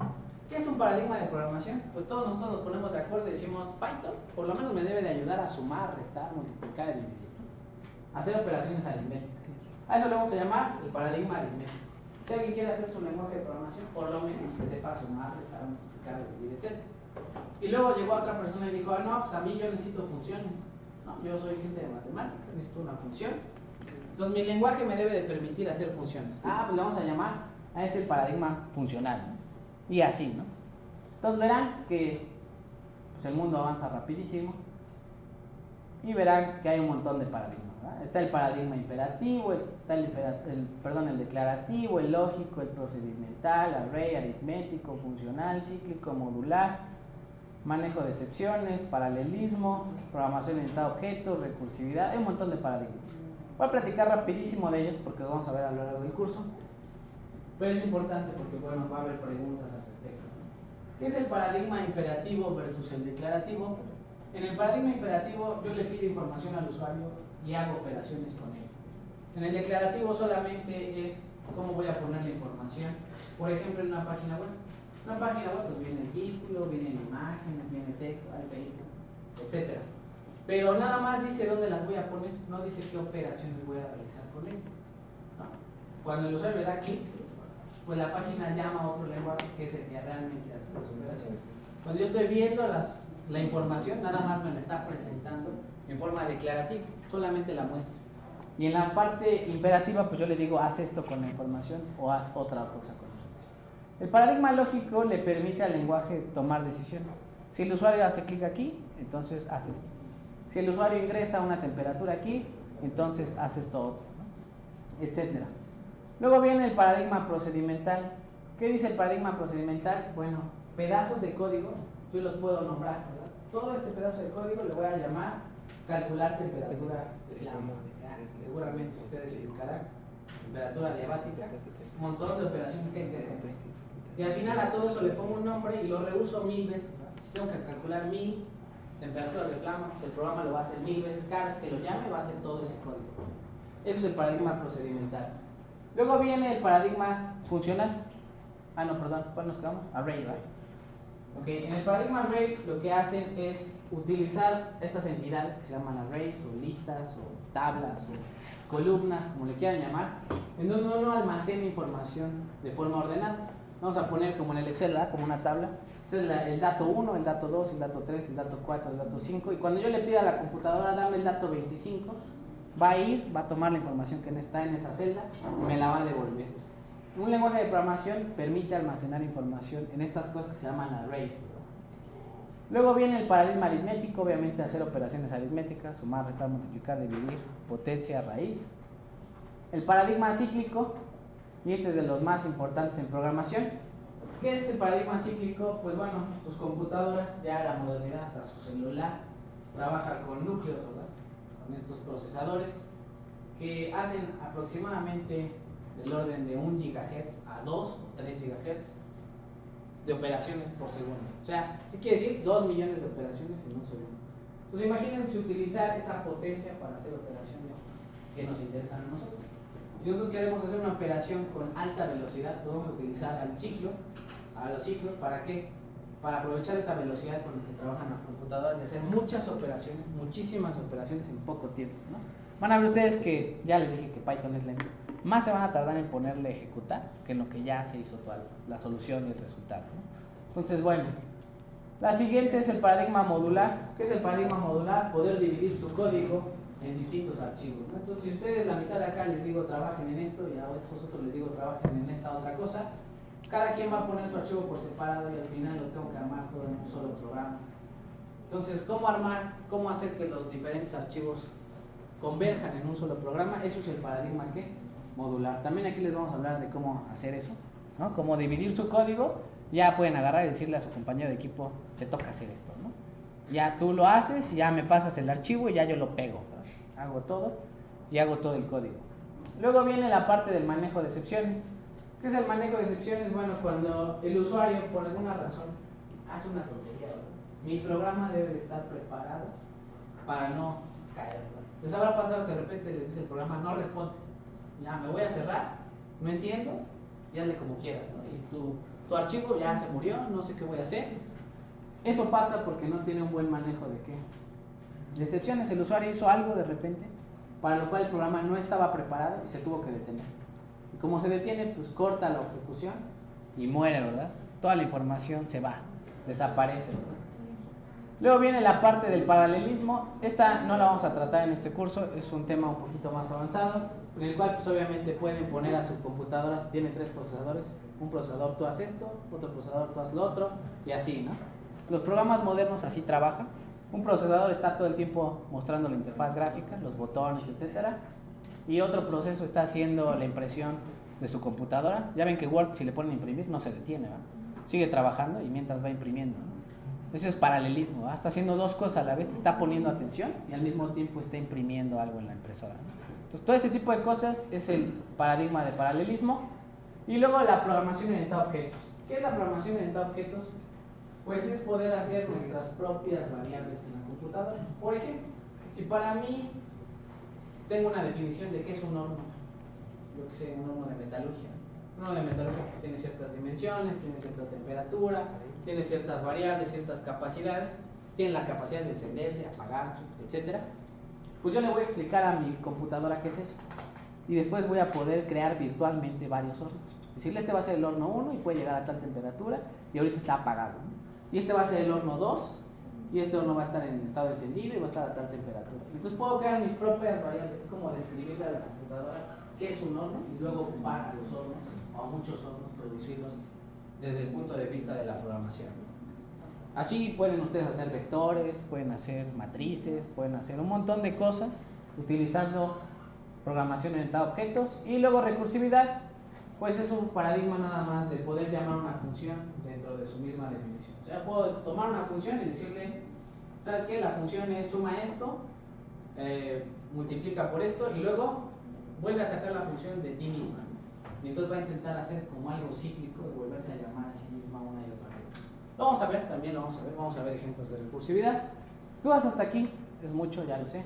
¿Qué es un paradigma de programación? Pues todos nosotros nos ponemos de acuerdo y decimos, Python por lo menos me debe de ayudar a sumar, restar, multiplicar y dividir, ¿no? Hacer operaciones aritméticas. A eso le vamos a llamar el paradigma aritmético. Si alguien quiere hacer su lenguaje de programación, por lo menos que sepa sumar, restar, multiplicar, dividir, etc. Y luego llegó otra persona y dijo, no, pues a mí yo necesito funciones. No, yo soy gente de matemáticas, necesito una función. Entonces mi lenguaje me debe de permitir hacer funciones. Pues le vamos a llamar a ese el paradigma funcional, ¿no? Y así, ¿no? Entonces verán que pues, el mundo avanza rapidísimo y verán que hay un montón de paradigmas, ¿verdad? Está el paradigma imperativo, está el declarativo, el lógico, el procedimental, array, aritmético, funcional, cíclico, modular, manejo de excepciones, paralelismo, programación orientada a objetos, recursividad. Hay un montón de paradigmas. Voy a platicar rapidísimo de ellos porque los vamos a ver a lo largo del curso. Pero es importante porque, bueno, va a haber preguntas al respecto. ¿Qué es el paradigma imperativo versus el declarativo? En el paradigma imperativo yo le pido información al usuario y hago operaciones con él. En el declarativo solamente es cómo voy a poner la información. Por ejemplo, en una página web. En una página web pues viene el título, vienen imágenes, viene texto, hay Facebook, etc. Pero nada más dice dónde las voy a poner, no dice qué operaciones voy a realizar con él, ¿no? Cuando el usuario le da clic, pues la página llama a otro lenguaje que es el que realmente hace las operaciones. Cuando yo estoy viendo la información, nada más me la está presentando en forma declarativa, solamente la muestra. Y en la parte imperativa, pues yo le digo, haz esto con la información o haz otra cosa con la información. El paradigma lógico le permite al lenguaje tomar decisiones. Si el usuario hace clic aquí, entonces hace esto. Si el usuario ingresa una temperatura aquí, entonces hace esto otro, ¿no? Etcétera. Luego viene el paradigma procedimental. ¿Qué dice el paradigma procedimental? Bueno, pedazos de código, yo los puedo nombrar, ¿verdad? Todo este pedazo de código le voy a llamar calcular temperatura de flama. Seguramente ustedes se ubicarán. Temperatura diabática, un montón de operaciones que hay que hacer. Y al final a todo eso le pongo un nombre y lo reuso 1000 veces. Si tengo que calcular 1000 temperaturas de flama, pues el programa lo va a hacer 1000 veces. Cada vez que lo llame va a hacer todo ese código. Eso es el paradigma procedimental. Luego viene el paradigma funcional. ¿Cuál nos quedamos? Array, ¿right? Okay. En el paradigma array lo que hacen es utilizar estas entidades que se llaman arrays o listas o tablas o columnas, como le quieran llamar, en donde uno almacena información de forma ordenada. Vamos a poner como en el Excel, ¿verdad? Como una tabla. Este es el dato 1, el dato 2, el dato 3, el dato 4, el dato 5. Y cuando yo le pida a la computadora, dame el dato 25, va a tomar la información que está en esa celda y me la va a devolver. Un lenguaje de programación permite almacenar información en estas cosas que se llaman arrays. Luego viene el paradigma aritmético, obviamente hacer operaciones aritméticas, sumar, restar, multiplicar, dividir, potencia, raíz. El paradigma cíclico, y este es de los más importantes en programación. ¿Qué es el paradigma cíclico? Pues bueno, sus computadoras, ya la modernidad, hasta su celular, trabaja con núcleos, ¿verdad? Con estos procesadores. que hacen aproximadamente del orden de 1 GHz a 2 o 3 GHz de operaciones por segundo. O sea, ¿qué quiere decir? 2 millones de operaciones en un segundo. Entonces imagínense utilizar esa potencia para hacer operaciones que nos interesan a nosotros. Si nosotros queremos hacer una operación con alta velocidad, podemos utilizar a los ciclos, ¿para qué? Para aprovechar esa velocidad con la que trabajan las computadoras y hacer muchas operaciones, muchísimas operaciones en poco tiempo, ¿no? Van a ver ustedes que ya les dije que Python es lento. Más se van a tardar en ponerle ejecutar que en lo que ya se hizo toda la solución y el resultado, ¿no? Entonces, bueno, la siguiente es el paradigma modular. ¿Qué es el paradigma modular? Poder dividir su código en distintos archivos, ¿no? Entonces, si ustedes la mitad de acá les digo trabajen en esto y a estos otros les digo trabajen en esta otra cosa, cada quien va a poner su archivo por separado y al final lo tengo que armar todo en un solo programa. Entonces, ¿cómo armar? ¿Cómo hacer que los diferentes archivos converjan en un solo programa? Eso es el paradigma ¿qué? Modular. También aquí les vamos a hablar de cómo hacer eso, ¿no? Cómo dividir su código. Ya pueden agarrar y decirle a su compañero de equipo, te toca hacer esto, ¿no? Ya tú lo haces, ya me pasas el archivo y ya yo lo pego, ¿no? Hago todo y hago todo el código. Luego viene la parte del manejo de excepciones. ¿Qué es el manejo de excepciones? Bueno, cuando el usuario por alguna razón hace una tontería, ¿no? Mi programa debe de estar preparado para no caer, ¿no? Les habrá pasado que de repente les dice el programa no responde, ya me voy a cerrar, no entiendo, y hazle como quieras, ¿no? Y tu archivo ya se murió, no sé qué voy a hacer. Eso pasa porque no tiene un buen manejo de qué, de excepciones. El usuario hizo algo de repente para lo cual el programa no estaba preparado y se tuvo que detener. Y como se detiene, pues corta la ejecución y muere, ¿verdad? Toda la información se va, desaparece, ¿verdad? Luego viene la parte del paralelismo. Esta no la vamos a tratar en este curso, es un tema un poquito más avanzado, en el cual pues obviamente pueden poner a su computadora, si tiene 3 procesadores, un procesador tú haz esto, otro procesador tú haz lo otro, y así, ¿no? Los programas modernos así trabajan. Un procesador está todo el tiempo mostrando la interfaz gráfica, los botones, etcétera, y otro proceso está haciendo la impresión de su computadora. Ya ven que Word, si le ponen a imprimir, no se detiene, ¿verdad? Sigue trabajando y mientras va imprimiendo, ¿no? Eso es paralelismo, ¿verdad? Está haciendo 2 cosas a la vez, está poniendo atención y al mismo tiempo está imprimiendo algo en la impresora, ¿no? Entonces, todo ese tipo de cosas es el paradigma de paralelismo. Y luego la programación orientada a objetos. ¿Qué es la programación orientada a objetos? Pues es poder hacer nuestras propias variables en la computadora. Por ejemplo, si para mí tengo una definición de qué es un horno, yo que sé, un horno de metalurgia. Un horno de metalurgia pues tiene ciertas dimensiones, tiene cierta temperatura, tiene ciertas variables, ciertas capacidades, tiene la capacidad de encenderse, apagarse, etc. Pues yo le voy a explicar a mi computadora qué es eso. Y después voy a poder crear virtualmente varios hornos. Decirle, este va a ser el horno 1 y puede llegar a tal temperatura y ahorita está apagado, ¿no? Y este va a ser el horno 2 y este horno va a estar en estado encendido y va a estar a tal temperatura. Entonces puedo crear mis propias variables. Es como describirle a la computadora qué es un horno y luego ocupar a los hornos o a muchos hornos, producirlos desde el punto de vista de la programación. Así pueden ustedes hacer vectores, pueden hacer matrices, pueden hacer un montón de cosas utilizando programación orientada a objetos. Y luego recursividad, pues es un paradigma nada más de poder llamar una función dentro de su misma definición. O sea, puedo tomar una función y decirle, ¿sabes qué? La función es suma esto, multiplica por esto y luego vuelve a sacar la función de ti misma. Y entonces va a intentar hacer como algo cíclico de volverse a llamar a sí misma una y otra vez. Lo vamos a ver, también lo vamos a ver ejemplos de recursividad. Tú vas hasta aquí, es mucho, ya lo sé.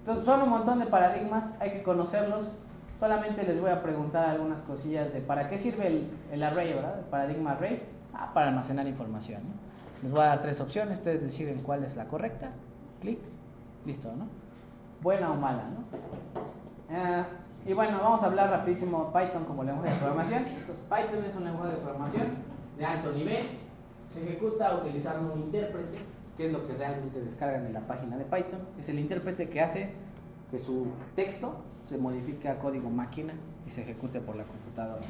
Entonces son un montón de paradigmas, hay que conocerlos. Solamente les voy a preguntar algunas cosillas de para qué sirve el array, ¿verdad? El paradigma array. Para almacenar información, ¿no? Les voy a dar 3 opciones, ustedes deciden cuál es la correcta. Clic, listo, ¿no? Buena o mala, ¿no? Y bueno, vamos a hablar rapidísimo Python como lenguaje de programación. Entonces, Python es un lenguaje de programación de alto nivel. Se ejecuta utilizando un intérprete, que es lo que realmente descargan en la página de Python. Es el intérprete que hace que su texto se modifique a código máquina y se ejecute por la computadora.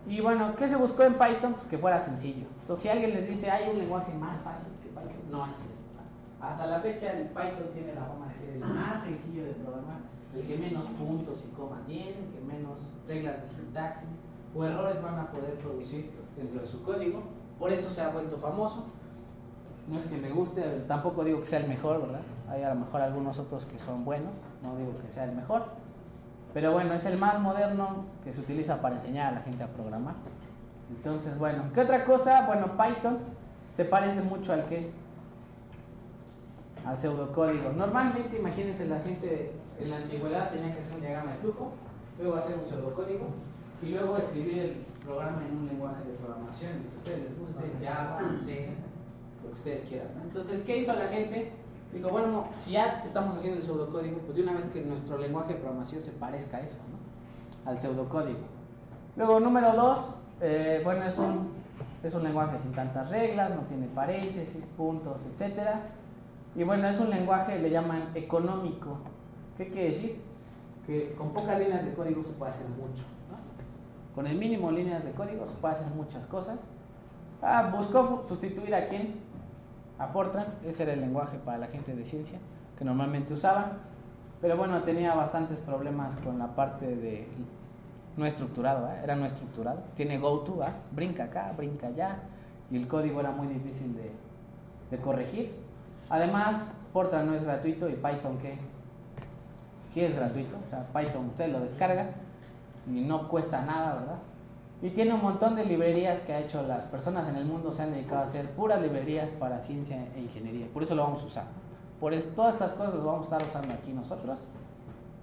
Y bueno, ¿qué se buscó en Python? Pues que fuera sencillo. Entonces, si alguien les dice, hay un lenguaje más fácil que Python, no es cierto. Hasta la fecha, el Python tiene la fama de ser el más sencillo de programar, el que menos puntos y comas tiene, el que menos reglas de sintaxis o errores van a poder producir dentro de su código. Por eso se ha vuelto famoso. No es que me guste, tampoco digo que sea el mejor, ¿verdad? Hay a lo mejor algunos otros que son buenos, no digo que sea el mejor, pero bueno, es el más moderno que se utiliza para enseñar a la gente a programar. Entonces, bueno, ¿qué otra cosa? Bueno, Python se parece mucho al pseudocódigo. Normalmente, imagínense, la gente en la antigüedad tenía que hacer un diagrama de flujo, luego hacer un pseudocódigo y luego escribir el programa en un lenguaje de programación, el que ustedes les guste, Java, C, lo que ustedes quieran, ¿no? Entonces, ¿qué hizo la gente? Digo, bueno, no, si ya estamos haciendo el pseudocódigo, pues de una vez que nuestro lenguaje de programación se parezca a eso, ¿no? Al pseudocódigo. Luego, número 2, bueno, es un lenguaje sin tantas reglas, no tiene paréntesis, puntos, etcétera. Y bueno, es un lenguaje, le llaman económico. ¿Qué quiere decir? Que con pocas líneas de código se puede hacer mucho, ¿no? Con el mínimo líneas de código se puede hacer muchas cosas. Buscó sustituir a quién? A Fortran. Ese era el lenguaje para la gente de ciencia que normalmente usaban, pero bueno, tenía bastantes problemas con la parte de no estructurado, era no estructurado. Tiene goto, brinca acá, brinca allá, y el código era muy difícil de corregir. Además, Fortran no es gratuito y Python, ¿qué? Sí es gratuito, o sea, Python usted lo descarga y no cuesta nada, ¿verdad? Y tiene un montón de librerías que ha hecho. Las personas en el mundo se han dedicado a hacer puras librerías para ciencia e ingeniería, por eso lo vamos a usar. Por eso, todas estas cosas lo vamos a estar usando aquí nosotros.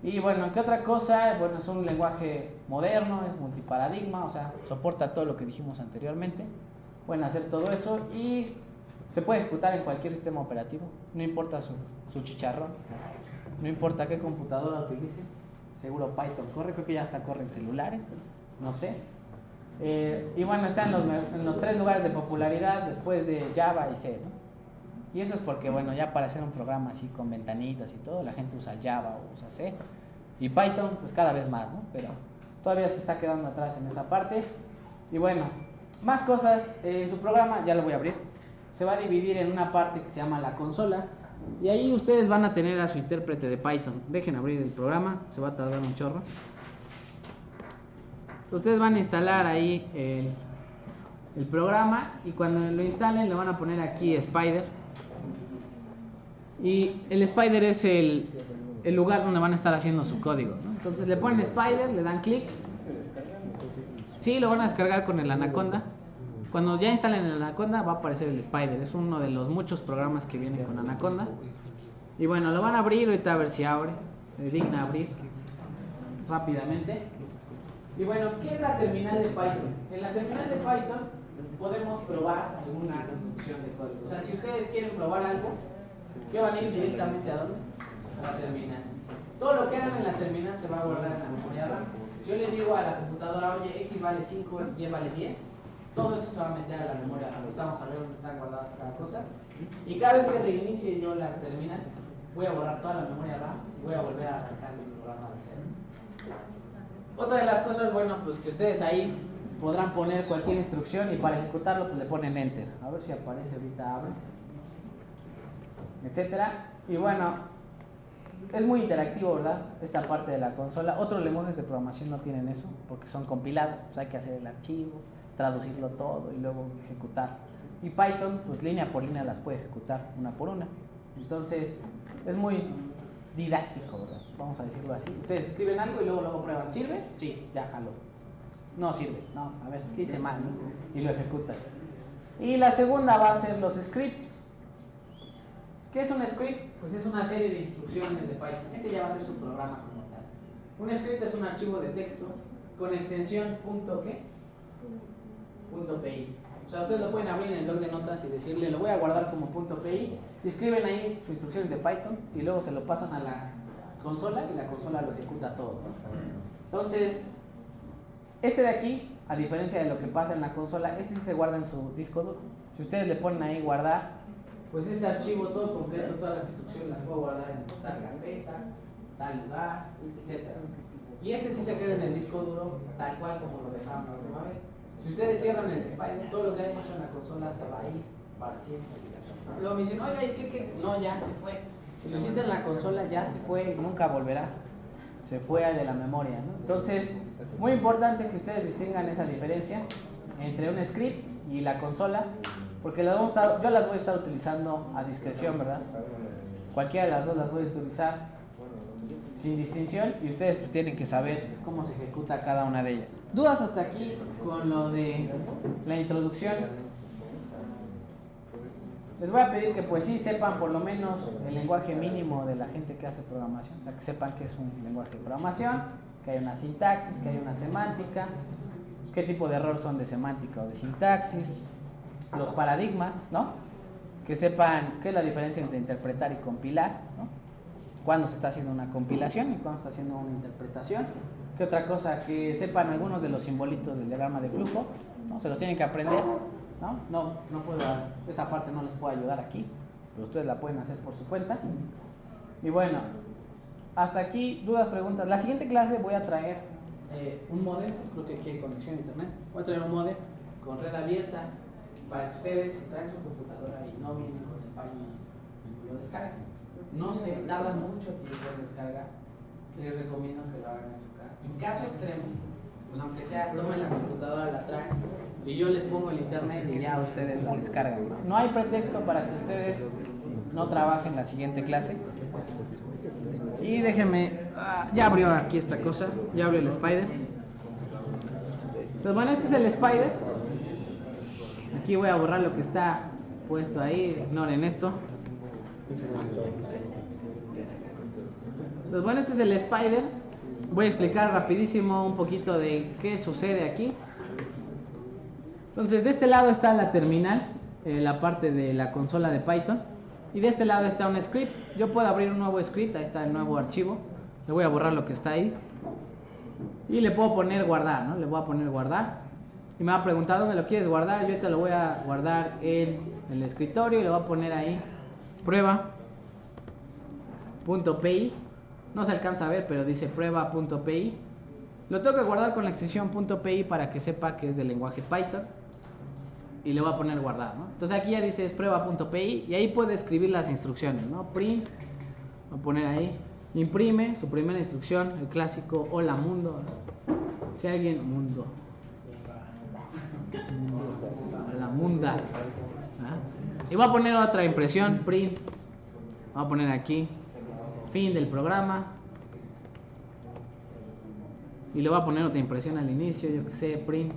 Y bueno, ¿qué otra cosa? Bueno, es un lenguaje moderno, es multiparadigma, o sea, soporta todo lo que dijimos anteriormente. Pueden hacer todo eso y se puede ejecutar en cualquier sistema operativo, no importa su chicharrón, no importa qué computadora utilice, seguro Python corre, creo que ya hasta corre en celulares, no sé. Y bueno, está en los 3 lugares de popularidad después de Java y C, ¿no? Y eso es porque, bueno, ya para hacer un programa así con ventanitas y todo, la gente usa Java o usa C. Y Python, pues cada vez más, ¿no? Pero todavía se está quedando atrás en esa parte. Y bueno, más cosas. Su programa, ya lo voy a abrir, se va a dividir en una parte que se llama la consola. Y ahí ustedes van a tener a su intérprete de Python. Dejen abrir el programa, se va a tardar un chorro. Ustedes van a instalar ahí el programa y cuando lo instalen le van a poner aquí Spider. Y el Spider es el lugar donde van a estar haciendo su código, ¿no? Entonces le ponen Spider, le dan clic. Sí, lo van a descargar con el Anaconda. Cuando ya instalen el Anaconda va a aparecer el Spider. Es uno de los muchos programas que vienen con Anaconda. Y bueno, lo van a abrir ahorita, a ver si abre. Se digna abrir rápidamente. Y bueno, ¿qué es la terminal de Python? En la terminal de Python podemos probar alguna construcción de código. O sea, si ustedes quieren probar algo, ¿qué van a ir directamente a dónde? A la terminal. Todo lo que hagan en la terminal se va a guardar en la memoria RAM. Si yo le digo a la computadora, oye, X vale 5, Y vale 10, todo eso se va a meter a la memoria RAM. Vamos a ver dónde están guardadas cada cosa. Y cada vez que reinicie yo la terminal, voy a borrar toda la memoria RAM y voy a volver a arrancar mi programa de cero. Otra de las cosas, bueno, pues que ustedes ahí podrán poner cualquier instrucción y para ejecutarlo pues le ponen Enter. A ver si aparece ahorita, abre, etcétera. Y bueno, es muy interactivo, ¿verdad? Esta parte de la consola. Otros lenguajes de programación no tienen eso porque son compilados, pues hay que hacer el archivo, traducirlo todo y luego ejecutar. Y Python, pues línea por línea las puede ejecutar una por una. Entonces, es muy didáctico, ¿verdad? Vamos a decirlo así. Ustedes escriben algo y luego prueban. ¿Sirve? Sí, ya jaló. No sirve. No, a ver, ¿qué hice mal? ¿No? Y lo ejecutan. Y la segunda va a ser los scripts. ¿Qué es un script? Pues es una serie de instrucciones de Python. Este ya va a ser su programa como tal. Un script es un archivo de texto con extensión .qué? .pi. O sea, ustedes lo pueden abrir en el blog de notas y decirle, lo voy a guardar como .pi, y escriben ahí sus instrucciones de Python y luego se lo pasan a la consola y la consola lo ejecuta todo, ¿no? Entonces, este de aquí, a diferencia de lo que pasa en la consola, este sí se guarda en su disco duro. Si ustedes le ponen ahí guardar, pues este archivo todo completo, todas las instrucciones las puedo guardar en tal carpeta, tal lugar, etc. Y este sí se queda en el disco duro tal cual como lo dejamos la última vez. Si ustedes cierran el Spider, todo lo que hayan hecho en la consola se va a ir para siempre. Luego me dicen, oiga, ¿y qué? No, ya se fue. Si lo hiciste en la consola, ya se fue y nunca volverá. Se fue de la memoria, ¿no? Entonces, muy importante que ustedes distingan esa diferencia entre un script y la consola, porque yo las voy a estar utilizando a discreción, ¿verdad? Cualquiera de las dos las voy a utilizar sin distinción y ustedes pues tienen que saber cómo se ejecuta cada una de ellas. ¿Dudas hasta aquí con lo de la introducción? Les voy a pedir que pues sí sepan por lo menos el lenguaje mínimo de la gente que hace programación, para que sepan que es un lenguaje de programación, que hay una sintaxis, que hay una semántica, qué tipo de error son de semántica o de sintaxis, los paradigmas, ¿no? Que sepan qué es la diferencia entre interpretar y compilar, ¿no? Cuándo se está haciendo una compilación y cuándo se está haciendo una interpretación. ¿Qué otra cosa? Que sepan algunos de los simbolitos del diagrama de flujo, ¿no? Se los tienen que aprender, ¿no? No puedo, esa parte no les puedo ayudar aquí, pero ustedes la pueden hacer por su cuenta. Y bueno, hasta aquí, dudas, preguntas. La siguiente clase voy a traer un modem, creo que aquí hay conexión a internet. Voy a traer un modem con red abierta para que ustedes traen su computadora y no vienen con el Python y lo descarguen. No se tarda mucho tiempo en descargar. Les recomiendo que lo hagan en su casa. En caso extremo, pues aunque sea, tomen la computadora, la traen y yo les pongo el internet y ya ustedes la descargan. No hay pretexto para que ustedes no trabajen la siguiente clase. Y déjenme, ya abrió aquí esta cosa, ya abrió el Spider. Pues bueno, este es el Spider. Aquí voy a borrar lo que está puesto ahí, ignoren esto. Pues bueno, este es el Spider. Voy a explicar rapidísimo un poquito de qué sucede aquí. Entonces, de este lado está la terminal, la parte de la consola de Python. Y de este lado está un script. Yo puedo abrir un nuevo script, ahí está el nuevo archivo. Le voy a borrar lo que está ahí. Y le puedo poner guardar, ¿no? Le voy a poner guardar. Y me va a preguntar dónde lo quieres guardar. Yo ahorita lo voy a guardar en el escritorio y le voy a poner ahí prueba.py. No se alcanza a ver, pero dice prueba.py. Lo tengo que guardar con la extensión .py para que sepa que es del lenguaje Python. Y le voy a poner guardar, ¿no? Entonces aquí ya dice es prueba.py y ahí puede escribir las instrucciones, ¿no? Print, voy a poner ahí, imprime, su primera instrucción, el clásico hola mundo, ¿no? Si alguien, mundo, hola munda, ¿no? Y voy a poner otra impresión, print, voy a poner aquí, fin del programa. Y le voy a poner otra impresión al inicio, yo que sé, print.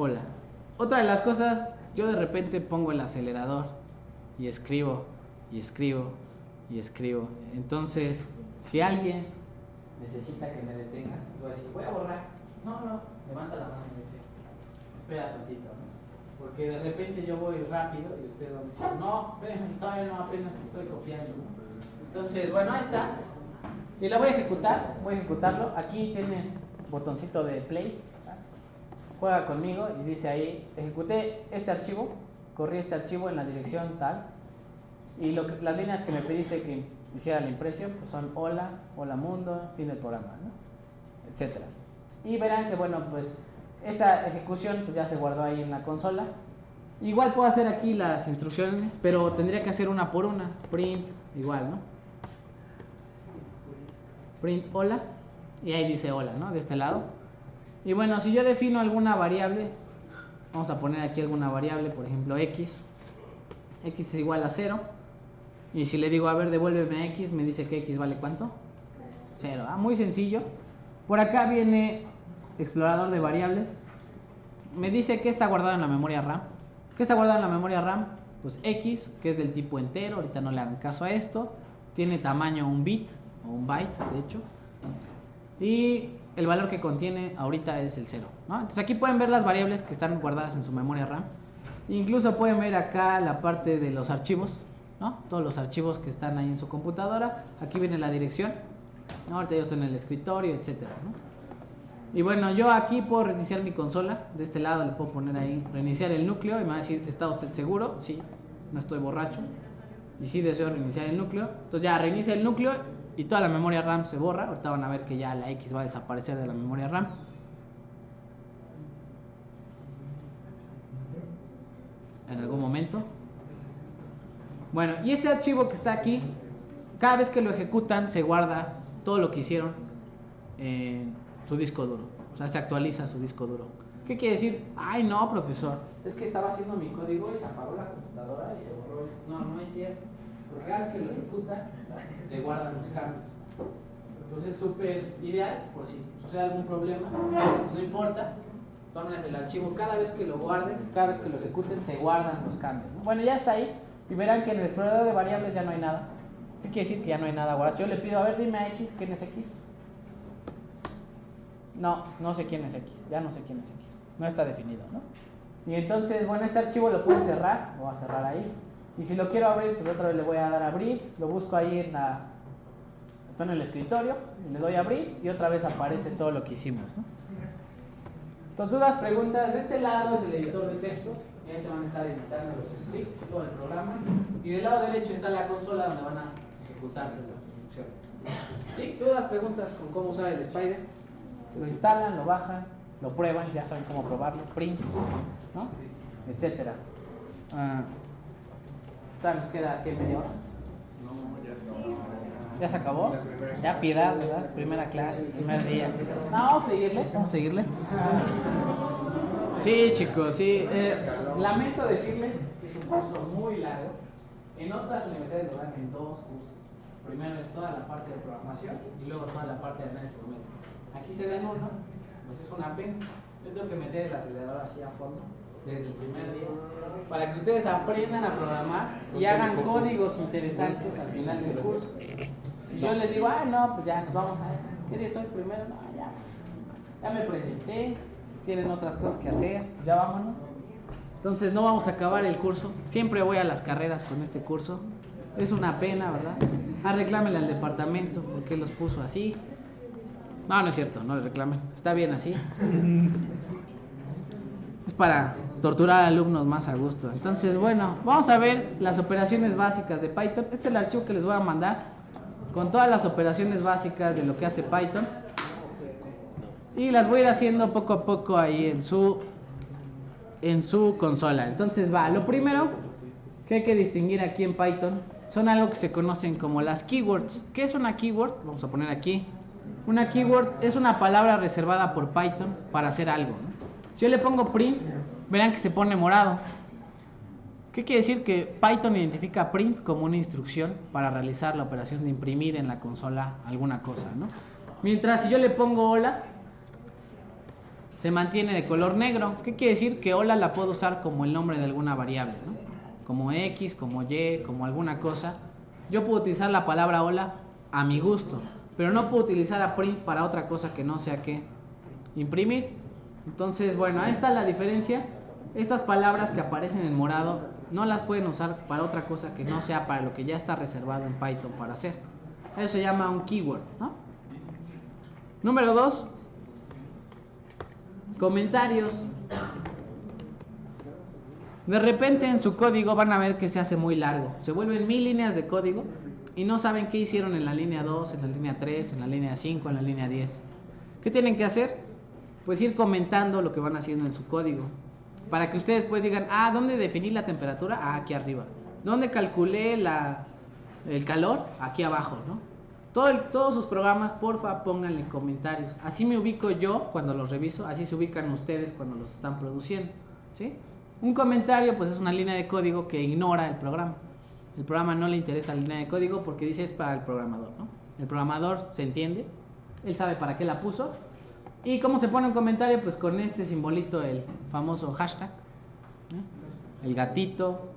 Hola. Otra de las cosas, yo de repente pongo el acelerador y escribo, y escribo, y escribo. Entonces, si alguien necesita que me detenga, les voy a decir, voy a borrar. No, levanta la mano y dice, espera tantito, ¿no? Porque de repente yo voy rápido y ustedes van a decir, no, todavía no, apenas estoy copiando, ¿no? Entonces, bueno, ahí está. Y la voy a ejecutar, voy a ejecutarlo. Aquí tiene botoncito de play. Juega conmigo y dice ahí, ejecuté este archivo, corrí este archivo en la dirección tal. Y las líneas que me pediste que hiciera la impresión pues son hola, hola mundo, fin del programa, ¿no? Etcétera. Y verán que bueno, pues esta ejecución pues ya se guardó ahí en la consola. Igual puedo hacer aquí las instrucciones, pero tendría que hacer una por una. Print, igual, ¿no? Print hola, y ahí dice hola, ¿no? De este lado. Y bueno, si yo defino alguna variable, vamos a poner aquí alguna variable, por ejemplo x es igual a 0. Y si le digo, a ver, devuélveme a x, me dice que x vale ¿cuánto? 0. Muy sencillo. Por acá viene explorador de variables. Me dice que está guardado en la memoria RAM. ¿Qué está guardado en la memoria RAM? Pues x, que es del tipo entero, ahorita no le hagan caso a esto. Tiene tamaño un bit, o un byte, de hecho. Y el valor que contiene ahorita es el 0, ¿no? Entonces aquí pueden ver las variables que están guardadas en su memoria RAM. Incluso pueden ver acá la parte de los archivos, ¿no? Todos los archivos que están ahí en su computadora. Aquí viene la dirección, ¿no? Ahorita yo estoy en el escritorio, etcétera, ¿no? Y bueno, yo aquí puedo reiniciar mi consola. De este lado le puedo poner ahí reiniciar el núcleo y me va a decir, ¿está usted seguro? Sí, no estoy borracho. Y sí deseo reiniciar el núcleo. Entonces ya reinicia el núcleo y toda la memoria RAM se borra. Ahorita van a ver que ya la X va a desaparecer de la memoria RAM. En algún momento. Bueno, y este archivo que está aquí, cada vez que lo ejecutan se guarda todo lo que hicieron en su disco duro. O sea, se actualiza su disco duro. ¿Qué quiere decir? Ay, no, profesor, es que estaba haciendo mi código y se apagó la computadora y se borró esto. No, no es cierto. Porque cada vez que lo ejecuta, se guardan los cambios. Entonces es súper ideal, por si sucede algún problema, no importa, tómenles el archivo, cada vez que lo guarden, cada vez que lo ejecuten, se guardan los cambios, ¿no? Bueno, ya está ahí, y verán que en el explorador de variables ya no hay nada. ¿Qué quiere decir que ya no hay nada guardado? Si yo le pido, a ver, dime a X, ¿quién es X? No sé quién es X, ya no sé quién es X, no está definido, ¿no? Y entonces, bueno, este archivo lo pueden cerrar, lo voy a cerrar ahí, y si lo quiero abrir, pues otra vez le voy a dar a abrir, lo busco ahí está en el escritorio, le doy a abrir y otra vez aparece todo lo que hicimos, ¿no? Entonces, dudas, preguntas. De este lado es el editor de textos, y ahí se van a estar editando los scripts, todo el programa, y del lado derecho está la consola donde van a ejecutarse las instrucciones. ¿Sí? Dudas, preguntas con cómo usar el Spider. Lo instalan, lo bajan, lo prueban, ya saben cómo probarlo, print, ¿no? Etcétera. Nos queda, ¿qué, media hora? ¿Ya se acabó? Ya piedad, ¿verdad? Primera clase, primer día. No, vamos a seguirle. Sí, chicos, sí. Lamento decirles que es un curso muy largo. En otras universidades lo dan en 2 cursos. Primero es toda la parte de programación y luego toda la parte de análisis numérico. Aquí se ven uno, pues es una pena. Yo tengo que meter el acelerador así a fondo desde el primer día para que ustedes aprendan a programar y hagan códigos interesantes al final del curso. Si yo les digo, no, pues ya nos vamos a ver, ¿qué día soy primero? No, ya me presenté, tienen otras cosas que hacer, ya vámonos. Entonces no vamos a acabar el curso. Siempre voy a las carreras con este curso. Es una pena, ¿verdad? Reclámenle al departamento porque los puso así. No es cierto, no le reclamen. Está bien así. Es para torturar a alumnos más a gusto. Entonces, bueno, vamos a ver las operaciones básicas de Python. Este es el archivo que les voy a mandar con todas las operaciones básicas de lo que hace Python. Y las voy a ir haciendo poco a poco ahí en su consola. Entonces lo primero que hay que distinguir aquí en Python son algo que se conocen como las keywords. ¿Qué es una keyword? Vamos a poner aquí. Una keyword es una palabra reservada por Python para hacer algo, ¿no? Si yo le pongo print, verán que se pone morado. ¿Qué quiere decir? Que Python identifica print como una instrucción para realizar la operación de imprimir en la consola alguna cosa, ¿no? Mientras si yo le pongo hola, se mantiene de color negro. ¿Qué quiere decir? Que hola la puedo usar como el nombre de alguna variable, ¿no? Como X, como Y, como alguna cosa. Yo puedo utilizar la palabra hola a mi gusto, pero no puedo utilizar a print para otra cosa que no sea que imprimir. Entonces, bueno, ahí está la diferencia. Estas palabras que aparecen en morado no las pueden usar para otra cosa que no sea para lo que ya está reservado en Python para hacer. Eso se llama un keyword, ¿no? Número 2, comentarios. De repente en su código van a ver que se hace muy largo. Se vuelven 1000 líneas de código y no saben qué hicieron en la línea 2, en la línea 3, en la línea 5, en la línea 10. ¿Qué tienen que hacer? Pues ir comentando lo que van haciendo en su código. Para que ustedes pues digan, ¿dónde definí la temperatura? Aquí arriba. ¿Dónde calculé el calor? Aquí abajo, ¿no? Todos sus programas, porfa, pónganle comentarios. Así me ubico yo cuando los reviso, así se ubican ustedes cuando los están produciendo, ¿sí? Un comentario pues es una línea de código que ignora el programa. El programa no le interesa la línea de código porque dice es para el programador, ¿no? El programador se entiende, él sabe para qué la puso. ¿Y cómo se pone un comentario? Pues con este simbolito, el famoso hashtag, ¿no? El gatito,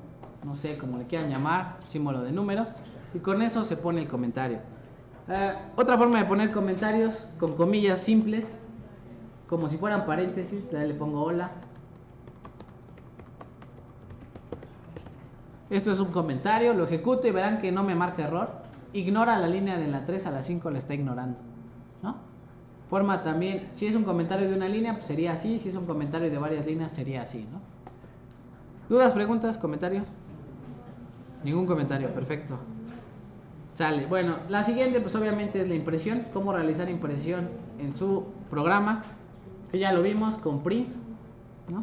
no sé cómo le quieran llamar, símbolo de números, y con eso se pone el comentario. Otra forma de poner comentarios con comillas simples, como si fueran paréntesis. Le pongo hola. Esto es un comentario, lo ejecuto y verán que no me marca error. Ignora la línea de la 3 a la 5, la está ignorando, ¿no? Forma también, si es un comentario de una línea, pues sería así. Si es un comentario de varias líneas, sería así, ¿no? ¿Dudas, preguntas, comentarios? Ningún comentario, perfecto. Sale. Bueno, la siguiente pues obviamente es la impresión. Cómo realizar impresión en su programa, que ya lo vimos con print, ¿no?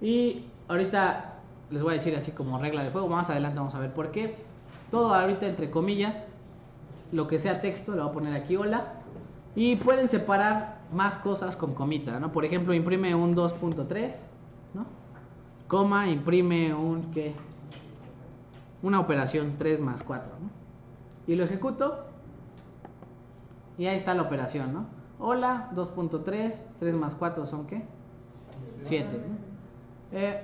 Y ahorita les voy a decir así como regla de juego. Más adelante vamos a ver por qué. Todo ahorita entre comillas, lo que sea texto, le voy a poner aquí hola. Y pueden separar más cosas con comita, ¿no? Por ejemplo, imprime un 2.3, ¿no? Coma, imprime un, ¿qué? Una operación 3 más 4, ¿no? Y lo ejecuto. Y ahí está la operación, ¿no? Hola, 2.3, 3 más 4 son, ¿qué? 7, ¿no?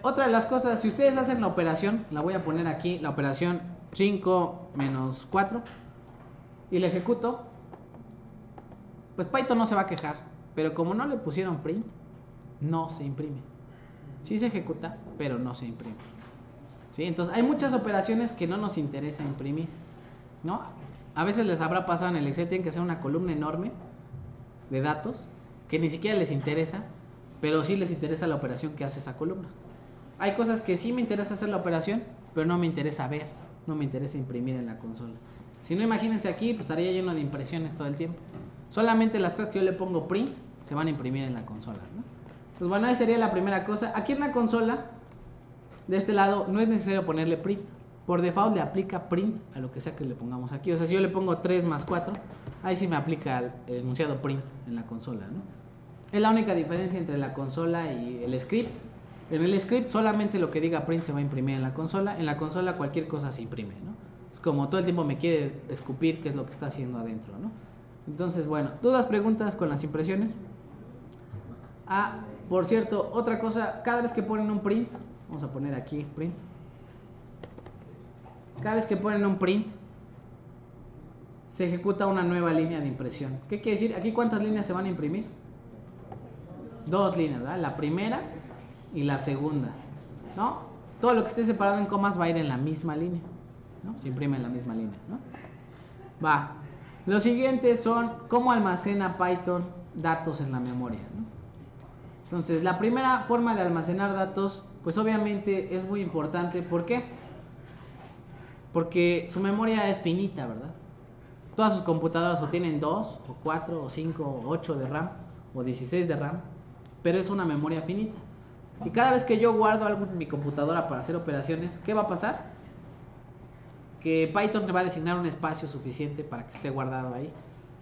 Otra de las cosas, si ustedes hacen la operación, la voy a poner aquí, la operación 5 menos 4, y la ejecuto, pues Python no se va a quejar, pero como no le pusieron print, no se imprime. Sí se ejecuta, pero no se imprime. ¿Sí? Entonces hay muchas operaciones que no nos interesa imprimir, ¿no? A veces les habrá pasado en el Excel, tienen que hacer una columna enorme de datos que ni siquiera les interesa, pero sí les interesa la operación que hace esa columna. Hay cosas que sí me interesa hacer la operación, pero no me interesa ver, no me interesa imprimir en la consola. Si no, imagínense aquí, pues estaría lleno de impresiones todo el tiempo. Solamente las cosas que yo le pongo print se van a imprimir en la consola, ¿no? Pues bueno, esa sería la primera cosa. Aquí en la consola, de este lado, no es necesario ponerle print. Por default le aplica print a lo que sea que le pongamos aquí. O sea, si yo le pongo 3 más 4, ahí sí me aplica el enunciado print en la consola, ¿no? Es la única diferencia entre la consola y el script. En el script solamente lo que diga print se va a imprimir en la consola. En la consola cualquier cosa se imprime, ¿no? Es como todo el tiempo me quiere escupir qué es lo que está haciendo adentro, ¿no? Entonces, bueno, dudas, preguntas con las impresiones. Ah, por cierto, otra cosa, cada vez que ponen un print, vamos a poner aquí print. Cada vez que ponen un print, se ejecuta una nueva línea de impresión. ¿Qué quiere decir? Aquí, ¿cuántas líneas se van a imprimir? 2 líneas, ¿verdad? La primera y la segunda, ¿no? Todo lo que esté separado en comas va a ir en la misma línea, ¿no? Se imprime en la misma línea, ¿no? Va. Los siguientes son cómo almacena Python datos en la memoria, ¿no? Entonces, la primera forma de almacenar datos, pues obviamente es muy importante. ¿Por qué? Porque su memoria es finita, ¿verdad? Todas sus computadoras o tienen 2, o 4, o 5, o 8 de RAM, o 16 de RAM, pero es una memoria finita. Y cada vez que yo guardo algo en mi computadora para hacer operaciones, ¿qué va a pasar? Que Python le va a designar un espacio suficiente para que esté guardado ahí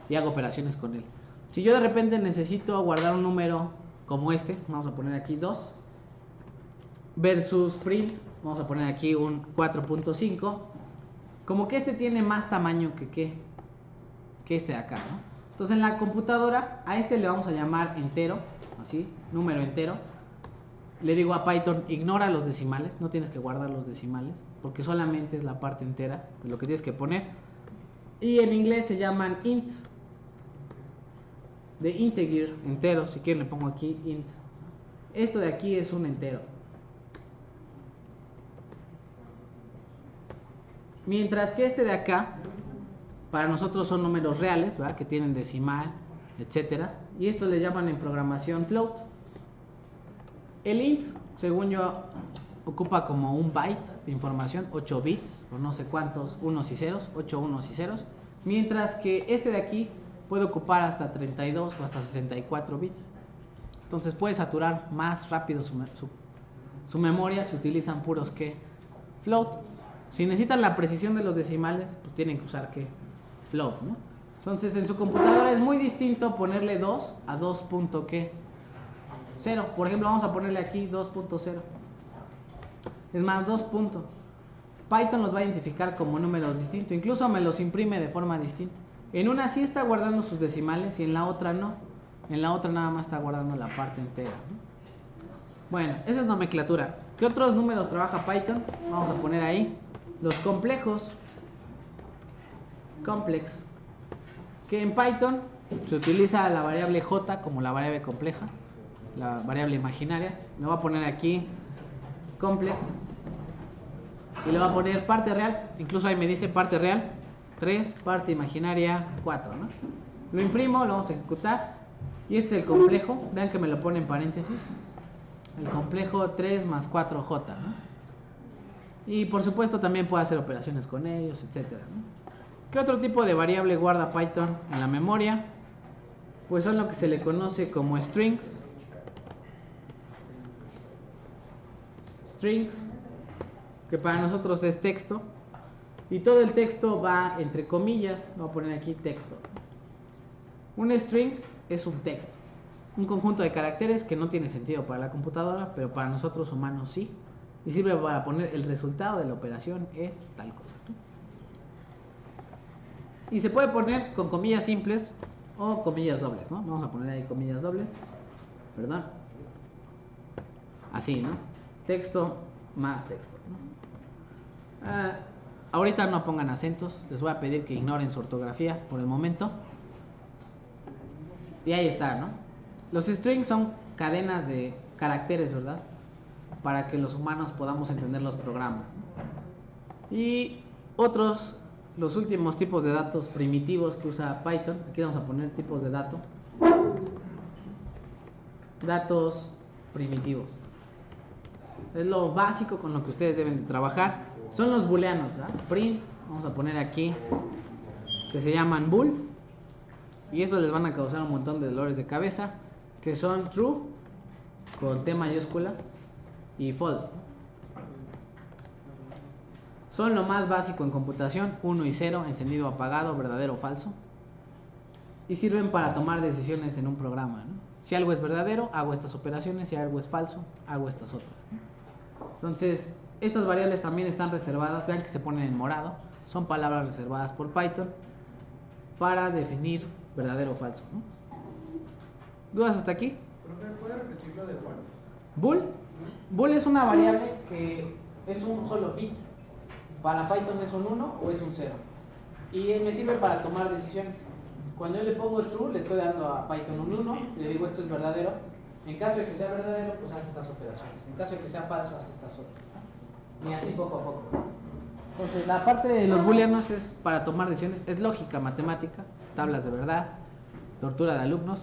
y haga operaciones con él. Si yo de repente necesito guardar un número como este, vamos a poner aquí 2, versus print, vamos a poner aquí un 4.5, como que este tiene más tamaño que este de acá, ¿no? Entonces en la computadora a este le vamos a llamar entero, así, número entero. Le digo a Python, ignora los decimales, no tienes que guardar los decimales, porque solamente es la parte entera de lo que tienes que poner. Y en inglés se llaman int, de integer, entero. Si quieren le pongo aquí int. Esto de aquí es un entero. Mientras que este de acá, para nosotros son números reales, ¿verdad? Que tienen decimal, etcétera. Y esto le llaman en programación float. El int, según yo, ocupa como un byte de información, 8 bits, o no sé cuántos unos y ceros, 8 unos y ceros. Mientras que este de aquí puede ocupar hasta 32 o hasta 64 bits. Entonces puede saturar más rápido su memoria si utilizan puros que float. Si necesitan la precisión de los decimales, pues tienen que usar que float, ¿no? Entonces en su computadora es muy distinto ponerle 2 a 2.0. Por ejemplo, vamos a ponerle aquí 2.0. Es más, 2 puntos. Python los va a identificar como números distintos. Incluso me los imprime de forma distinta. En una sí está guardando sus decimales y en la otra no. En la otra nada más está guardando la parte entera, ¿no? Bueno, esa es nomenclatura. ¿Qué otros números trabaja Python? Vamos a poner ahí los complejos. Complex. Que en Python se utiliza la variable j como la variable compleja, la variable imaginaria. Le voy a poner aquí complex y le voy a poner parte real. Incluso ahí me dice parte real 3, parte imaginaria 4, ¿no? Lo imprimo, lo vamos a ejecutar y este es el complejo. Vean que me lo pone en paréntesis. El complejo 3 más 4j, ¿no? Y por supuesto también puedo hacer operaciones con ellos, etcétera, ¿no? ¿Qué otro tipo de variable guarda Python en la memoria? Pues son lo que se le conoce como strings. Strings, que para nosotros es texto. Y todo el texto va entre comillas. Voy a poner aquí texto. Un string es un texto. un conjunto de caracteres que no tiene sentido para la computadora, pero para nosotros humanos sí. Y sirve para poner el resultado de la operación es tal cosa, ¿no? Y se puede poner con comillas simples o comillas dobles, ¿no? Vamos a poner ahí comillas dobles. Perdón. Así, ¿no? Texto más texto, ¿no? Ahorita no pongan acentos. Les voy a pedir que ignoren su ortografía por el momento. Y ahí está, ¿no? Los strings son cadenas de caracteres, ¿verdad? Para que los humanos podamos entender los programas, ¿no? Y otros, los últimos tipos de datos primitivos que usa Python. Aquí vamos a poner tipos de datos. Datos primitivos. Es lo básico con lo que ustedes deben de trabajar. Son los booleanos, ¿verdad? Print, vamos a poner aquí, que se llaman bool. Y estos les van a causar un montón de dolores de cabeza, que son true, con T mayúscula, y false. Son lo más básico en computación, 1 y 0, encendido o apagado, verdadero o falso. Y sirven para tomar decisiones en un programa, ¿no? Si algo es verdadero, hago estas operaciones. Si algo es falso, hago estas otras, ¿no? Entonces, estas variables también están reservadas. Vean que se ponen en morado. Son palabras reservadas por Python para definir verdadero o falso, ¿no? ¿Dudas hasta aquí? ¿Puede repetir lo de bool? Bool. Bool es una variable que es un solo bit. Para Python es un 1 o es un 0. Y me sirve para tomar decisiones. Cuando yo le pongo true, le estoy dando a Python un 1, le digo esto es verdadero. En caso de que sea verdadero, pues hace estas operaciones. En caso de que sea falso, hace estas otras, ¿no? Y así poco a poco. Entonces, la parte de los booleanos es para tomar decisiones, es lógica matemática, tablas de verdad, tortura de alumnos.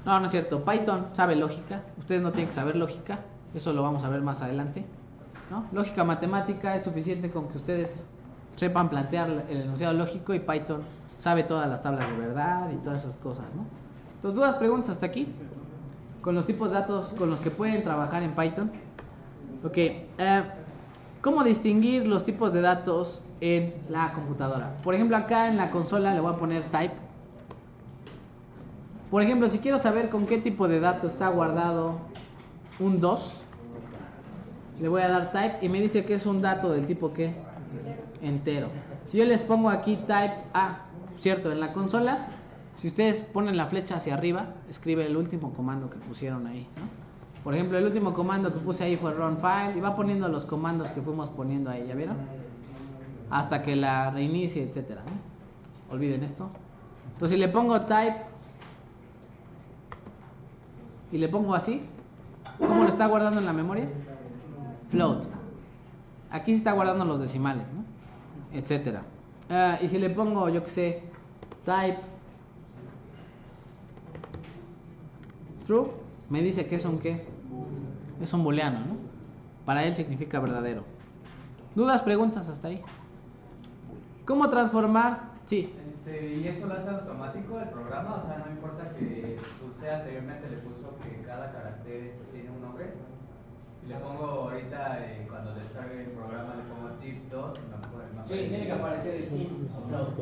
No, no es cierto, Python sabe lógica, ustedes no tienen que saber lógica, eso lo vamos a ver más adelante, ¿no? Lógica matemática es suficiente con que ustedes sepan plantear el enunciado lógico y Python sabe todas las tablas de verdad y todas esas cosas, ¿no? Entonces, ¿dudas, preguntas hasta aquí? Con los tipos de datos con los que pueden trabajar en Python. Ok, ¿cómo distinguir los tipos de datos en la computadora? Por ejemplo, acá en la consola le voy a poner type. Por ejemplo, si quiero saber con qué tipo de dato está guardado un 2, le voy a dar type y me dice que es un dato del tipo ¿qué? Entero. Si yo les pongo aquí type A, cierto, en la consola, si ustedes ponen la flecha hacia arriba, escribe el último comando que pusieron ahí, ¿no? Por ejemplo, el último comando que puse ahí fue run file y va poniendo los comandos que fuimos poniendo ahí, ¿ya vieron? Hasta que la reinicie, etcétera, ¿no? Olviden esto. Entonces, si le pongo type y le pongo así, ¿cómo lo está guardando en la memoria? Float. Aquí se está guardando los decimales, ¿no? Etcétera. Y si le pongo, yo que sé, type true, me dice que es un ¿qué? Es un booleano, ¿no? Para él significa verdadero. ¿Dudas, preguntas hasta ahí? ¿Cómo transformar? Sí. ¿Y esto lo hace automático el programa? O sea, no importa que usted anteriormente le puso que cada carácter tiene un nombre. Si le pongo ahorita, cuando descargue el programa, le pongo tip 2, Sí, tiene que aparecer el int float.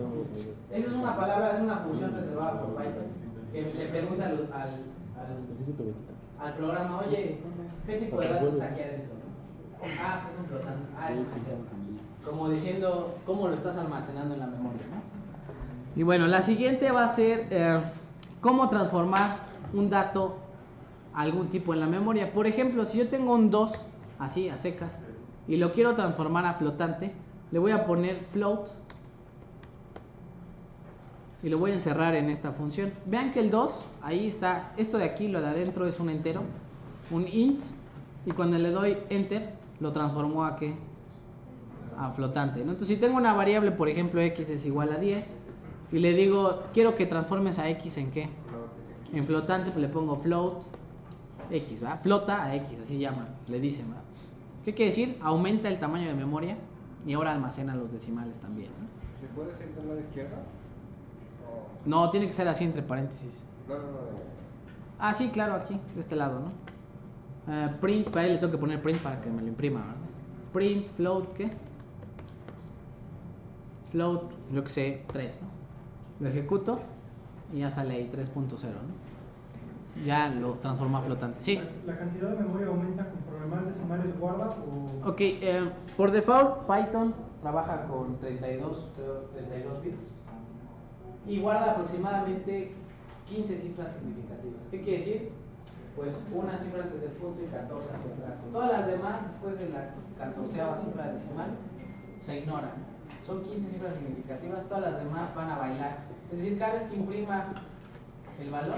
Esa es una palabra, es una función reservada por Python que le pregunta al programa, oye, ¿qué tipo de datos está aquí adentro? Ah, pues es un flotante. Ah, es un entero. Como diciendo cómo lo estás almacenando en la memoria, ¿no? Y bueno, la siguiente va a ser cómo transformar un dato a algún tipo en la memoria. Por ejemplo, si yo tengo un 2, así, a secas, y lo quiero transformar a flotante, le voy a poner float y lo voy a encerrar en esta función. Vean que el 2, ahí está, esto de aquí, lo de adentro es un entero, un int, y cuando le doy enter, lo transformó a ¿qué? A flotante, ¿no? Entonces, si tengo una variable, por ejemplo, x es igual a 10, y le digo, quiero que transformes a x en ¿qué? En flotante, pues le pongo float x, ¿verdad? Flota a x, así llaman, le dicen, ¿verdad? ¿Qué quiere decir? Aumenta el tamaño de memoria y ahora almacena los decimales también, ¿no? ¿Se puede ser del lado izquierdo? No, tiene que ser así entre paréntesis. No. Ah, sí, claro, aquí, de este lado, ¿no? Print, para él le tengo que poner print para que me lo imprima, ¿verdad? Print, float, ¿qué? Float, yo que sé, 3, ¿no? Lo ejecuto y ya sale ahí 3.0, ¿no? ya lo transforma a flotante. Sí. ¿La cantidad de memoria aumenta conforme más decimales guarda o...? Ok, por default Python trabaja con 32 bits y guarda aproximadamente 15 cifras significativas. ¿Qué quiere decir? Pues una cifra antes del punto y 14 hacia atrás. Todas las demás, después de la 14ª cifra decimal, se ignoran. Son 15 cifras significativas, todas las demás van a bailar. Es decir, cada vez que imprima el valor,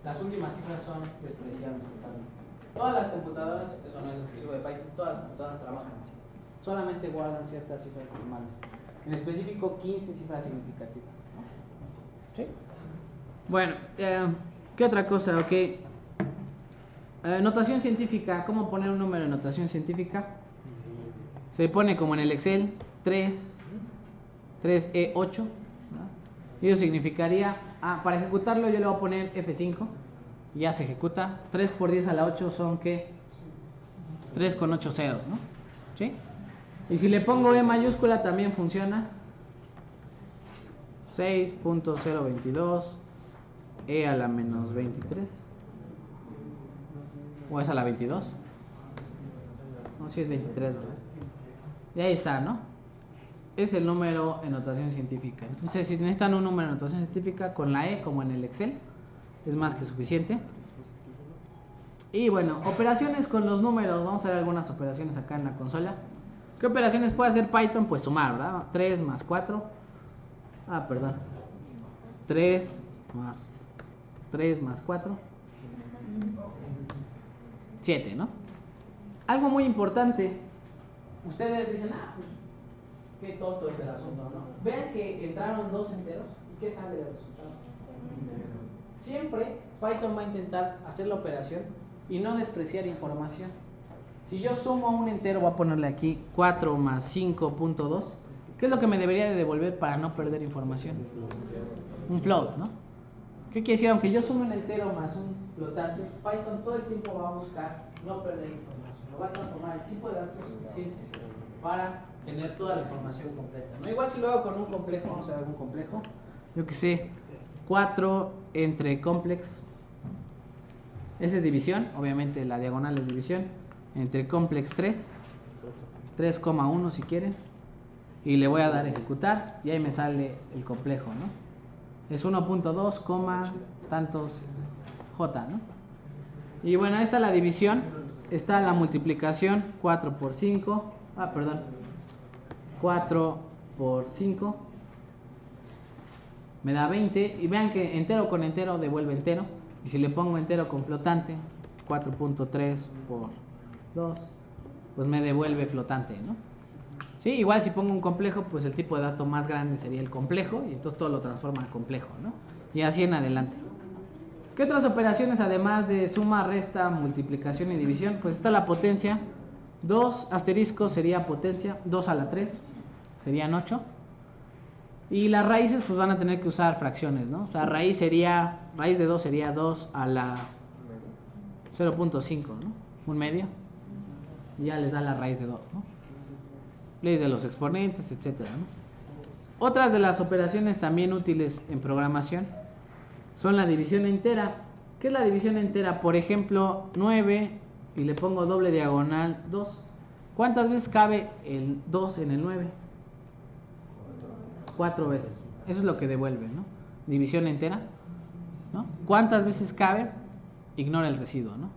las últimas cifras son despreciables totalmente. Todas las computadoras, eso no es exclusivo de Python, todas las computadoras trabajan así. Solamente guardan ciertas cifras decimales. En específico, 15 cifras significativas. ¿Sí? Bueno, ¿qué otra cosa? Ok. Notación científica. ¿Cómo poner un número en notación científica? Se pone como en el Excel 3E8. ¿no? Y eso significaría, para ejecutarlo yo le voy a poner F5 y ya se ejecuta. 3 por 10 a la 8 son ¿qué? 3 con 8 ceros, ¿no? ¿Sí? Y si le pongo E mayúscula también funciona. 6.022 E a la menos 23. ¿O es a la 22? No, si es 23, ¿verdad? Y ahí está, ¿no? Es el número en notación científica. Entonces, si necesitan un número en notación científica, con la E, como en el Excel, es más que suficiente. Y bueno, operaciones con los números. Vamos a ver algunas operaciones acá en la consola. ¿Qué operaciones puede hacer Python? Pues sumar, ¿verdad? 3 más 4. 3 más 4. 7, ¿no? Algo muy importante. Ustedes dicen, pues qué tonto es el asunto, ¿no? Vean que entraron 2 enteros y ¿qué sale del resultado? Siempre Python va a intentar hacer la operación y no despreciar información. Si yo sumo un entero, voy a ponerle aquí 4 más 5.2. ¿Qué es lo que me debería de devolver para no perder información? Un float, ¿no? ¿Qué quiere decir? Aunque yo sume un entero más un flotante, Python todo el tiempo va a buscar no perder información. Lo va a transformar el tipo de datos suficiente para tener toda la información completa, ¿no? Igual si lo hago con un complejo, vamos a ver algún complejo. Yo que sé, 4 entre complex. Esa es división, obviamente la diagonal es división. Entre complex 3,1 si quieren. Y le voy a dar ejecutar y ahí me sale el complejo, ¿no? Es 1.2, tantos J, ¿no? Y bueno, ahí está la división. Está la multiplicación, 4 por 5. 4 por 5 me da 20. Y vean que entero con entero devuelve entero. Y si le pongo entero con flotante, 4.3 por 2, pues me devuelve flotante, ¿no? Sí, igual si pongo un complejo, pues el tipo de dato más grande sería el complejo y entonces todo lo transforma en complejo, ¿no? Y así en adelante. ¿Qué otras operaciones además de suma, resta, multiplicación y división? Pues está la potencia. 2 asteriscos sería potencia, 2 a la 3 serían 8. Y las raíces pues van a tener que usar fracciones, ¿no? O sea, raíz de 2 sería 2 a la 0.5, ¿no? Un medio. Y ya les da la raíz de 2, ¿no? Leyes de los exponentes, etcétera, ¿no? Otras de las operaciones también útiles en programación son la división entera. ¿Qué es la división entera? Por ejemplo, 9 y le pongo doble diagonal 2. ¿Cuántas veces cabe el 2 en el 9? 4 veces. Eso es lo que devuelve, ¿no? División entera, ¿no? ¿Cuántas veces cabe? Ignora el residuo, ¿no?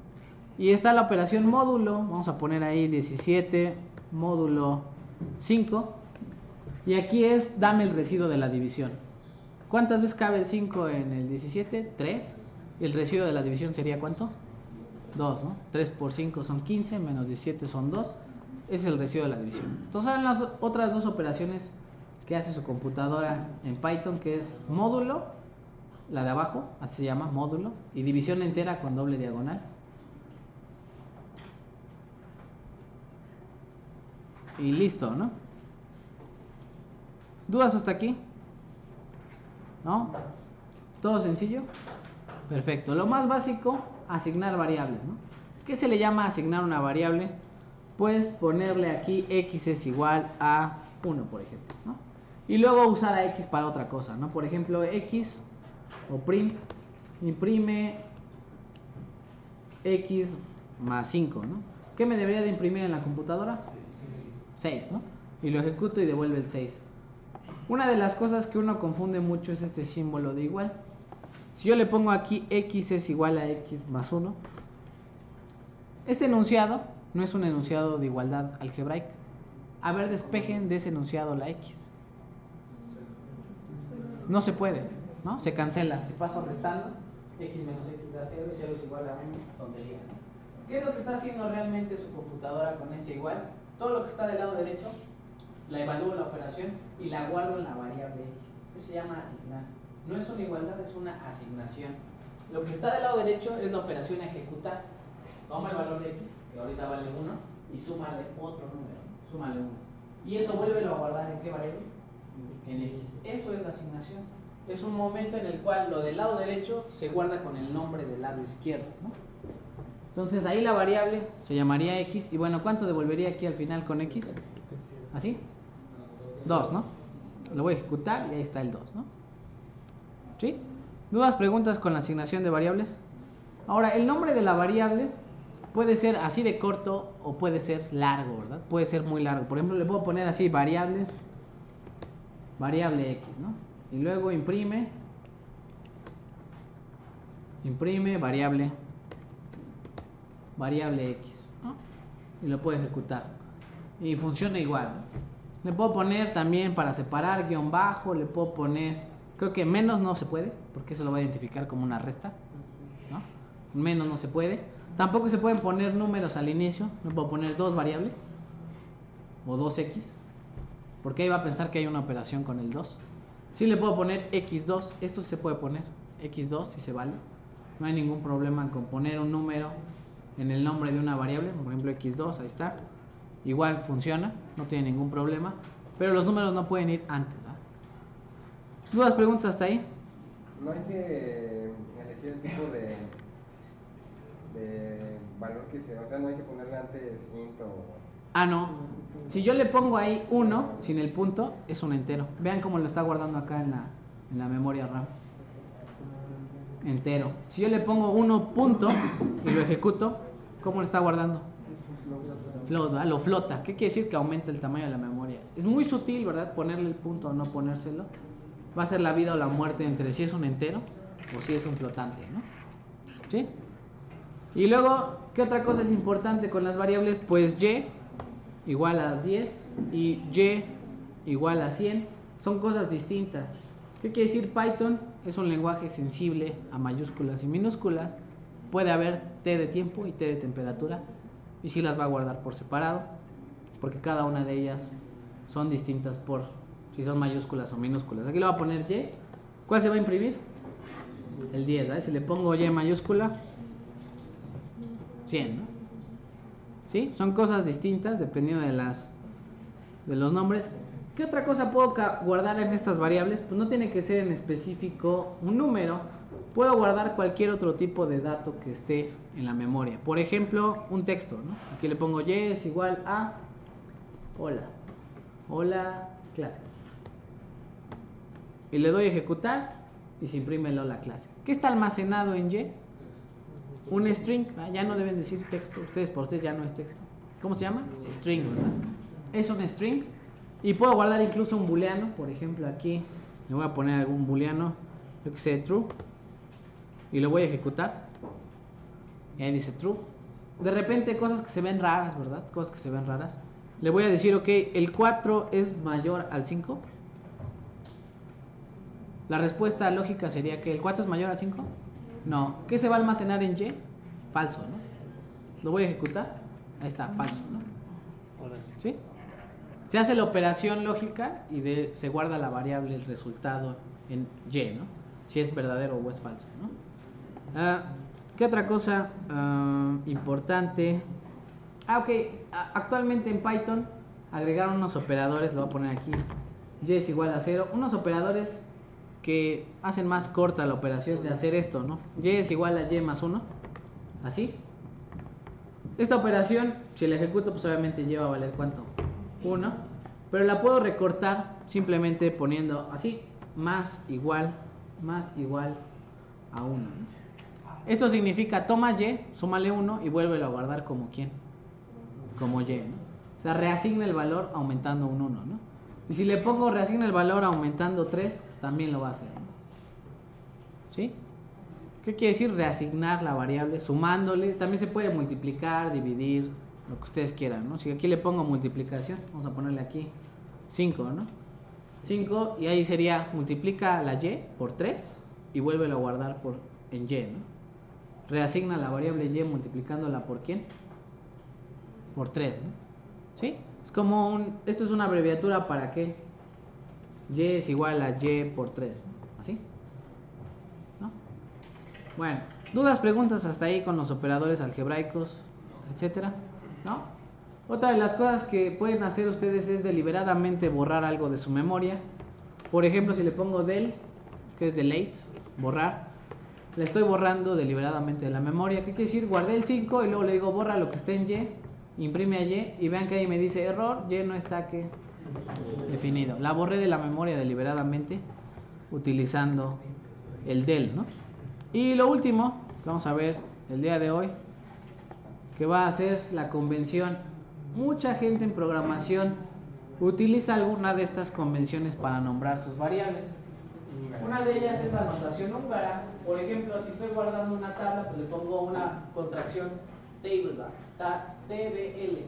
Y está la operación módulo. Vamos a poner ahí 17 módulo 5. Y aquí es dame el residuo de la división. ¿Cuántas veces cabe el 5 en el 17? 3. El residuo de la división sería ¿cuánto? 2, ¿no? 3 por 5 son 15, menos 17 son 2. Ese es el residuo de la división. Entonces son las otras dos operaciones que hace su computadora en Python, que es módulo, la de abajo, así se llama, módulo, y división entera con doble diagonal. Y listo, ¿no? ¿Dudas hasta aquí? ¿No? ¿Todo sencillo? Perfecto. Lo más básico, asignar variables, ¿no? ¿Qué se le llama asignar una variable? Pues ponerle aquí x es igual a 1, por ejemplo, ¿no? Y luego usar a x para otra cosa, ¿no? Por ejemplo, x o print imprime x más 5, ¿no? ¿Qué me debería de imprimir en la computadora? 6, ¿no? Y lo ejecuto y devuelve el 6. Una de las cosas que uno confunde mucho es este símbolo de igual. Si yo le pongo aquí x es igual a x más 1, este enunciado no es un enunciado de igualdad algebraica. A ver, despejen de ese enunciado la x. No se puede, ¿no? Se cancela. Si paso restando, x menos x da 0 y 0 es igual a 1, tontería, ¿no? ¿Qué es lo que está haciendo realmente su computadora con ese igual? Todo lo que está del lado derecho, la evalúo la operación y la guardo en la variable x. Eso se llama asignar. No es una igualdad, es una asignación. Lo que está del lado derecho es la operación a ejecutar. Toma el valor de x, que ahorita vale 1, y súmale otro número. Súmale 1. Y eso vuélvelo a guardar en qué variable? En x. Eso es la asignación. Es un momento en el cual lo del lado derecho se guarda con el nombre del lado izquierdo, ¿no? Entonces ahí la variable se llamaría x. Y bueno, ¿cuánto devolvería aquí al final con x? ¿Así? 2, ¿no? Lo voy a ejecutar y ahí está el 2, ¿no? ¿Sí? ¿Dudas, preguntas con la asignación de variables? Ahora, el nombre de la variable puede ser así de corto o puede ser largo, ¿verdad? Puede ser muy largo. Por ejemplo, le puedo poner así variable x, ¿no? Y luego imprime variable x, ¿no? Y lo puedo ejecutar. Y funciona igual, ¿no? Le puedo poner también para separar guión bajo, le puedo poner, creo que menos no se puede, porque eso lo va a identificar como una resta, ¿no? Menos no se puede. Tampoco se pueden poner números al inicio, no puedo poner 2 variable o 2x, porque ahí va a pensar que hay una operación con el 2. Sí le puedo poner x2, esto sí se puede poner, x2 si se vale. No hay ningún problema con poner un número en el nombre de una variable, por ejemplo x2, ahí está. Igual funciona, no tiene ningún problema, pero los números no pueden ir antes, ¿verdad? ¿Dudas, preguntas hasta ahí? No hay que elegir el tipo de valor que sea, o sea, no hay que ponerle antes int o... Ah, no. Si yo le pongo ahí 1 sin el punto, es un entero. Vean cómo lo está guardando acá en la memoria RAM. Entero. Si yo le pongo 1 punto y lo ejecuto, ¿cómo lo está guardando? Float, ¿verdad? Lo flota. ¿Qué quiere decir? Que aumenta el tamaño de la memoria. Es muy sutil, ¿verdad? Ponerle el punto o no ponérselo. Va a ser la vida o la muerte entre si es un entero o si es un flotante, ¿no? ¿Sí? Y luego, ¿qué otra cosa es importante con las variables? Pues y igual a 10 y y igual a 100. Son cosas distintas. ¿Qué quiere decir? Python es un lenguaje sensible a mayúsculas y minúsculas. Puede haber t de tiempo y t de temperatura. Y sí las va a guardar por separado, porque cada una de ellas son distintas por si son mayúsculas o minúsculas. Aquí le voy a poner y. ¿Cuál se va a imprimir? El 10, ¿vale? Si le pongo y mayúscula, 100, ¿no? ¿Sí? Son cosas distintas dependiendo de los nombres. ¿Qué otra cosa puedo guardar en estas variables? Pues no tiene que ser en específico un número. Puedo guardar cualquier otro tipo de dato que esté en la memoria. Por ejemplo, un texto, ¿no? Aquí le pongo y es igual a hola clase. Y le doy a ejecutar y se imprime el hola clase. ¿Qué está almacenado en y? Un string. Ya no deben decir texto. Por ustedes ya no es texto. ¿Cómo se llama? String, ¿verdad? Es un string. Y puedo guardar incluso un booleano. Por ejemplo, aquí le voy a poner algún booleano, yo que sé, true. Y lo voy a ejecutar. Y ahí dice true. De repente cosas que se ven raras, ¿verdad? Cosas que se ven raras. Le voy a decir, ok, el 4 es mayor al 5. La respuesta lógica sería que el 4 es mayor al 5. No. ¿Qué se va a almacenar en y? Falso, ¿no? Lo voy a ejecutar. Ahí está, falso, ¿no? ¿Sí? Se hace la operación lógica y se guarda la variable, el resultado en y, ¿no? Si es verdadero o es falso, ¿no? ¿Qué otra cosa importante? Ok, actualmente en Python agregaron unos operadores, lo voy a poner aquí, y es igual a 0, unos operadores que hacen más corta la operación de hacer esto, ¿no? Y es igual a y más 1, así. Esta operación, si la ejecuto, pues obviamente y va a valer ¿cuánto? 1, pero la puedo recortar simplemente poniendo así, más igual a 1, ¿no? Esto significa toma Y, súmale 1 y vuélvelo a guardar como ¿quién? Como Y, ¿no? O sea, reasigna el valor aumentando un 1, ¿no? Y si le pongo reasigna el valor aumentando 3, también lo va a hacer, ¿no? ¿Sí? ¿Qué quiere decir reasignar la variable? Sumándole, también se puede multiplicar, dividir, lo que ustedes quieran, ¿no? Si aquí le pongo multiplicación, vamos a ponerle aquí 5, ¿no? 5 y ahí sería multiplica la Y por 3 y vuélvelo a guardar en Y, ¿no? Reasigna la variable Y multiplicándola por ¿quién? Por 3, ¿no? ¿Sí? Es como esto es una abreviatura para ¿qué? Y es igual a Y por 3, ¿no? ¿Así? ¿No? Bueno, dudas, preguntas hasta ahí con los operadores algebraicos, etcétera, ¿no? Otra de las cosas que pueden hacer ustedes es deliberadamente borrar algo de su memoria. Por ejemplo, si le pongo del, que es delete, borrar, le estoy borrando deliberadamente de la memoria. ¿Qué quiere decir? Guardé el 5 y luego le digo borra lo que esté en Y, imprime a Y y vean que ahí me dice error, Y no está ¿qué? Definido. La borré de la memoria deliberadamente utilizando el del, ¿no? Y lo último, vamos a ver el día de hoy, que va a ser la convención. Mucha gente en programación utiliza alguna de estas convenciones para nombrar sus variables. Una de ellas es la notación húngara. Por ejemplo, si estoy guardando una tabla, pues le pongo una contracción table, TBL.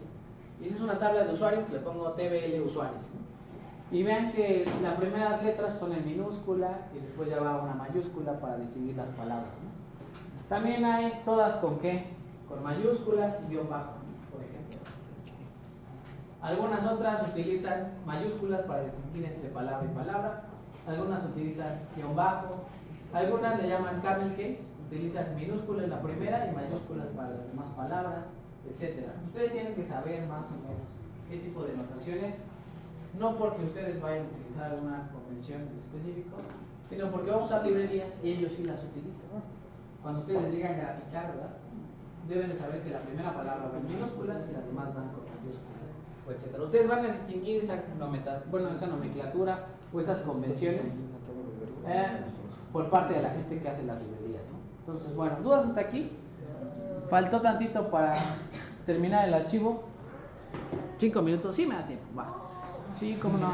Y si es una tabla de usuarios, pues le pongo TBL usuarios, ¿no? Y vean que las primeras letras son en minúscula y después ya va una mayúscula para distinguir las palabras, ¿no? También hay todas con ¿qué? Con mayúsculas y guión bajo, ¿no? Por ejemplo. Algunas otras utilizan mayúsculas para distinguir entre palabra y palabra. Algunas utilizan guión bajo. Algunas le llaman camel case. Utilizan minúsculas en la primera y mayúsculas para las demás palabras, etc. Ustedes tienen que saber más o menos qué tipo de notaciones. No porque ustedes vayan a utilizar alguna convención en específico, sino porque vamos a usar librerías y ellos sí las utilizan. Cuando ustedes les digan graficar, ¿verdad? Deben de saber que la primera palabra va en minúsculas y las demás van con mayúsculas, etc. Ustedes van a distinguir esa nomenclatura o esas convenciones por parte de la gente que hace las librerías, ¿no? Entonces, bueno, ¿dudas hasta aquí? Faltó tantito para terminar el archivo. 5 minutos, sí me da tiempo, va. Sí, cómo no.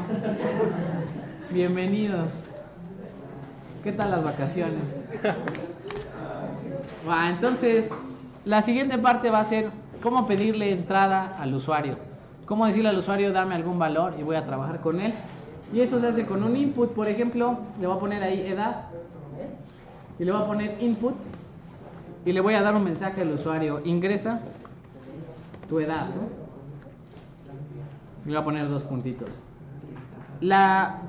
Bienvenidos. ¿Qué tal las vacaciones? Va, entonces, la siguiente parte va a ser cómo pedirle entrada al usuario. Cómo decirle al usuario, dame algún valor y voy a trabajar con él. Y eso se hace con un input. Por ejemplo, le voy a poner ahí edad. Y le voy a poner input. Y le voy a dar un mensaje al usuario. Ingresa tu edad, ¿no? Y le voy a poner 2 puntitos. La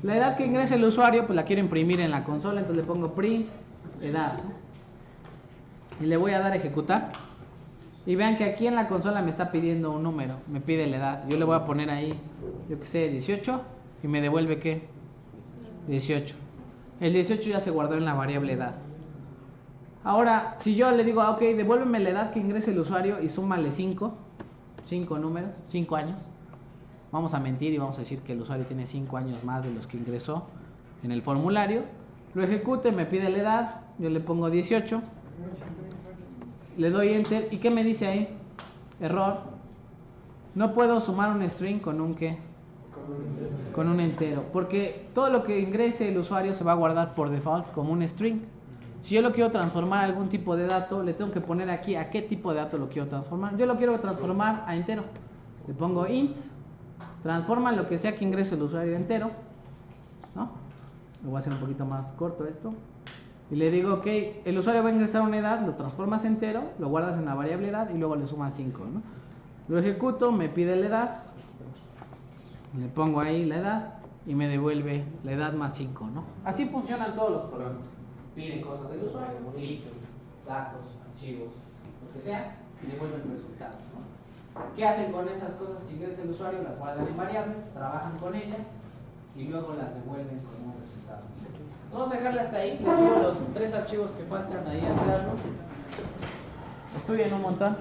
edad que ingrese el usuario, pues la quiero imprimir en la consola. Entonces le pongo print edad. Y le voy a dar a ejecutar. Y vean que aquí en la consola me está pidiendo un número, me pide la edad. Yo le voy a poner ahí, yo que sé, 18 y me devuelve ¿qué? 18. El 18 ya se guardó en la variable edad. Ahora, si yo le digo, ok, devuélveme la edad que ingrese el usuario y súmale 5 números, 5 años. Vamos a mentir y vamos a decir que el usuario tiene 5 años más de los que ingresó en el formulario. Lo ejecute, me pide la edad, yo le pongo 18. Le doy enter y ¿qué me dice ahí? Error. No puedo sumar un string con un ¿qué? Con un entero, porque todo lo que ingrese el usuario se va a guardar por default como un string. Si yo lo quiero transformar a algún tipo de dato, le tengo que poner aquí a qué tipo de dato lo quiero transformar. Yo lo quiero transformar a entero. Le pongo int, transforma lo que sea que ingrese el usuario entero, ¿no? Lo voy a hacer un poquito más corto esto. Y le digo, ok, el usuario va a ingresar una edad, lo transformas entero, lo guardas en la variable edad y luego le sumas 5, ¿no? Lo ejecuto, me pide la edad, le pongo ahí la edad y me devuelve la edad más 5, ¿no? Así funcionan todos los programas. Piden cosas del usuario, clics, datos, archivos, lo que sea, y devuelven resultados, ¿no? ¿Qué hacen con esas cosas que ingresa el usuario? Las guardan en variables, trabajan con ellas y luego las devuelven como un resultado. Vamos a dejarle hasta ahí, les subo los 3 archivos que faltan ahí atrás, ¿no? Estudien un montón.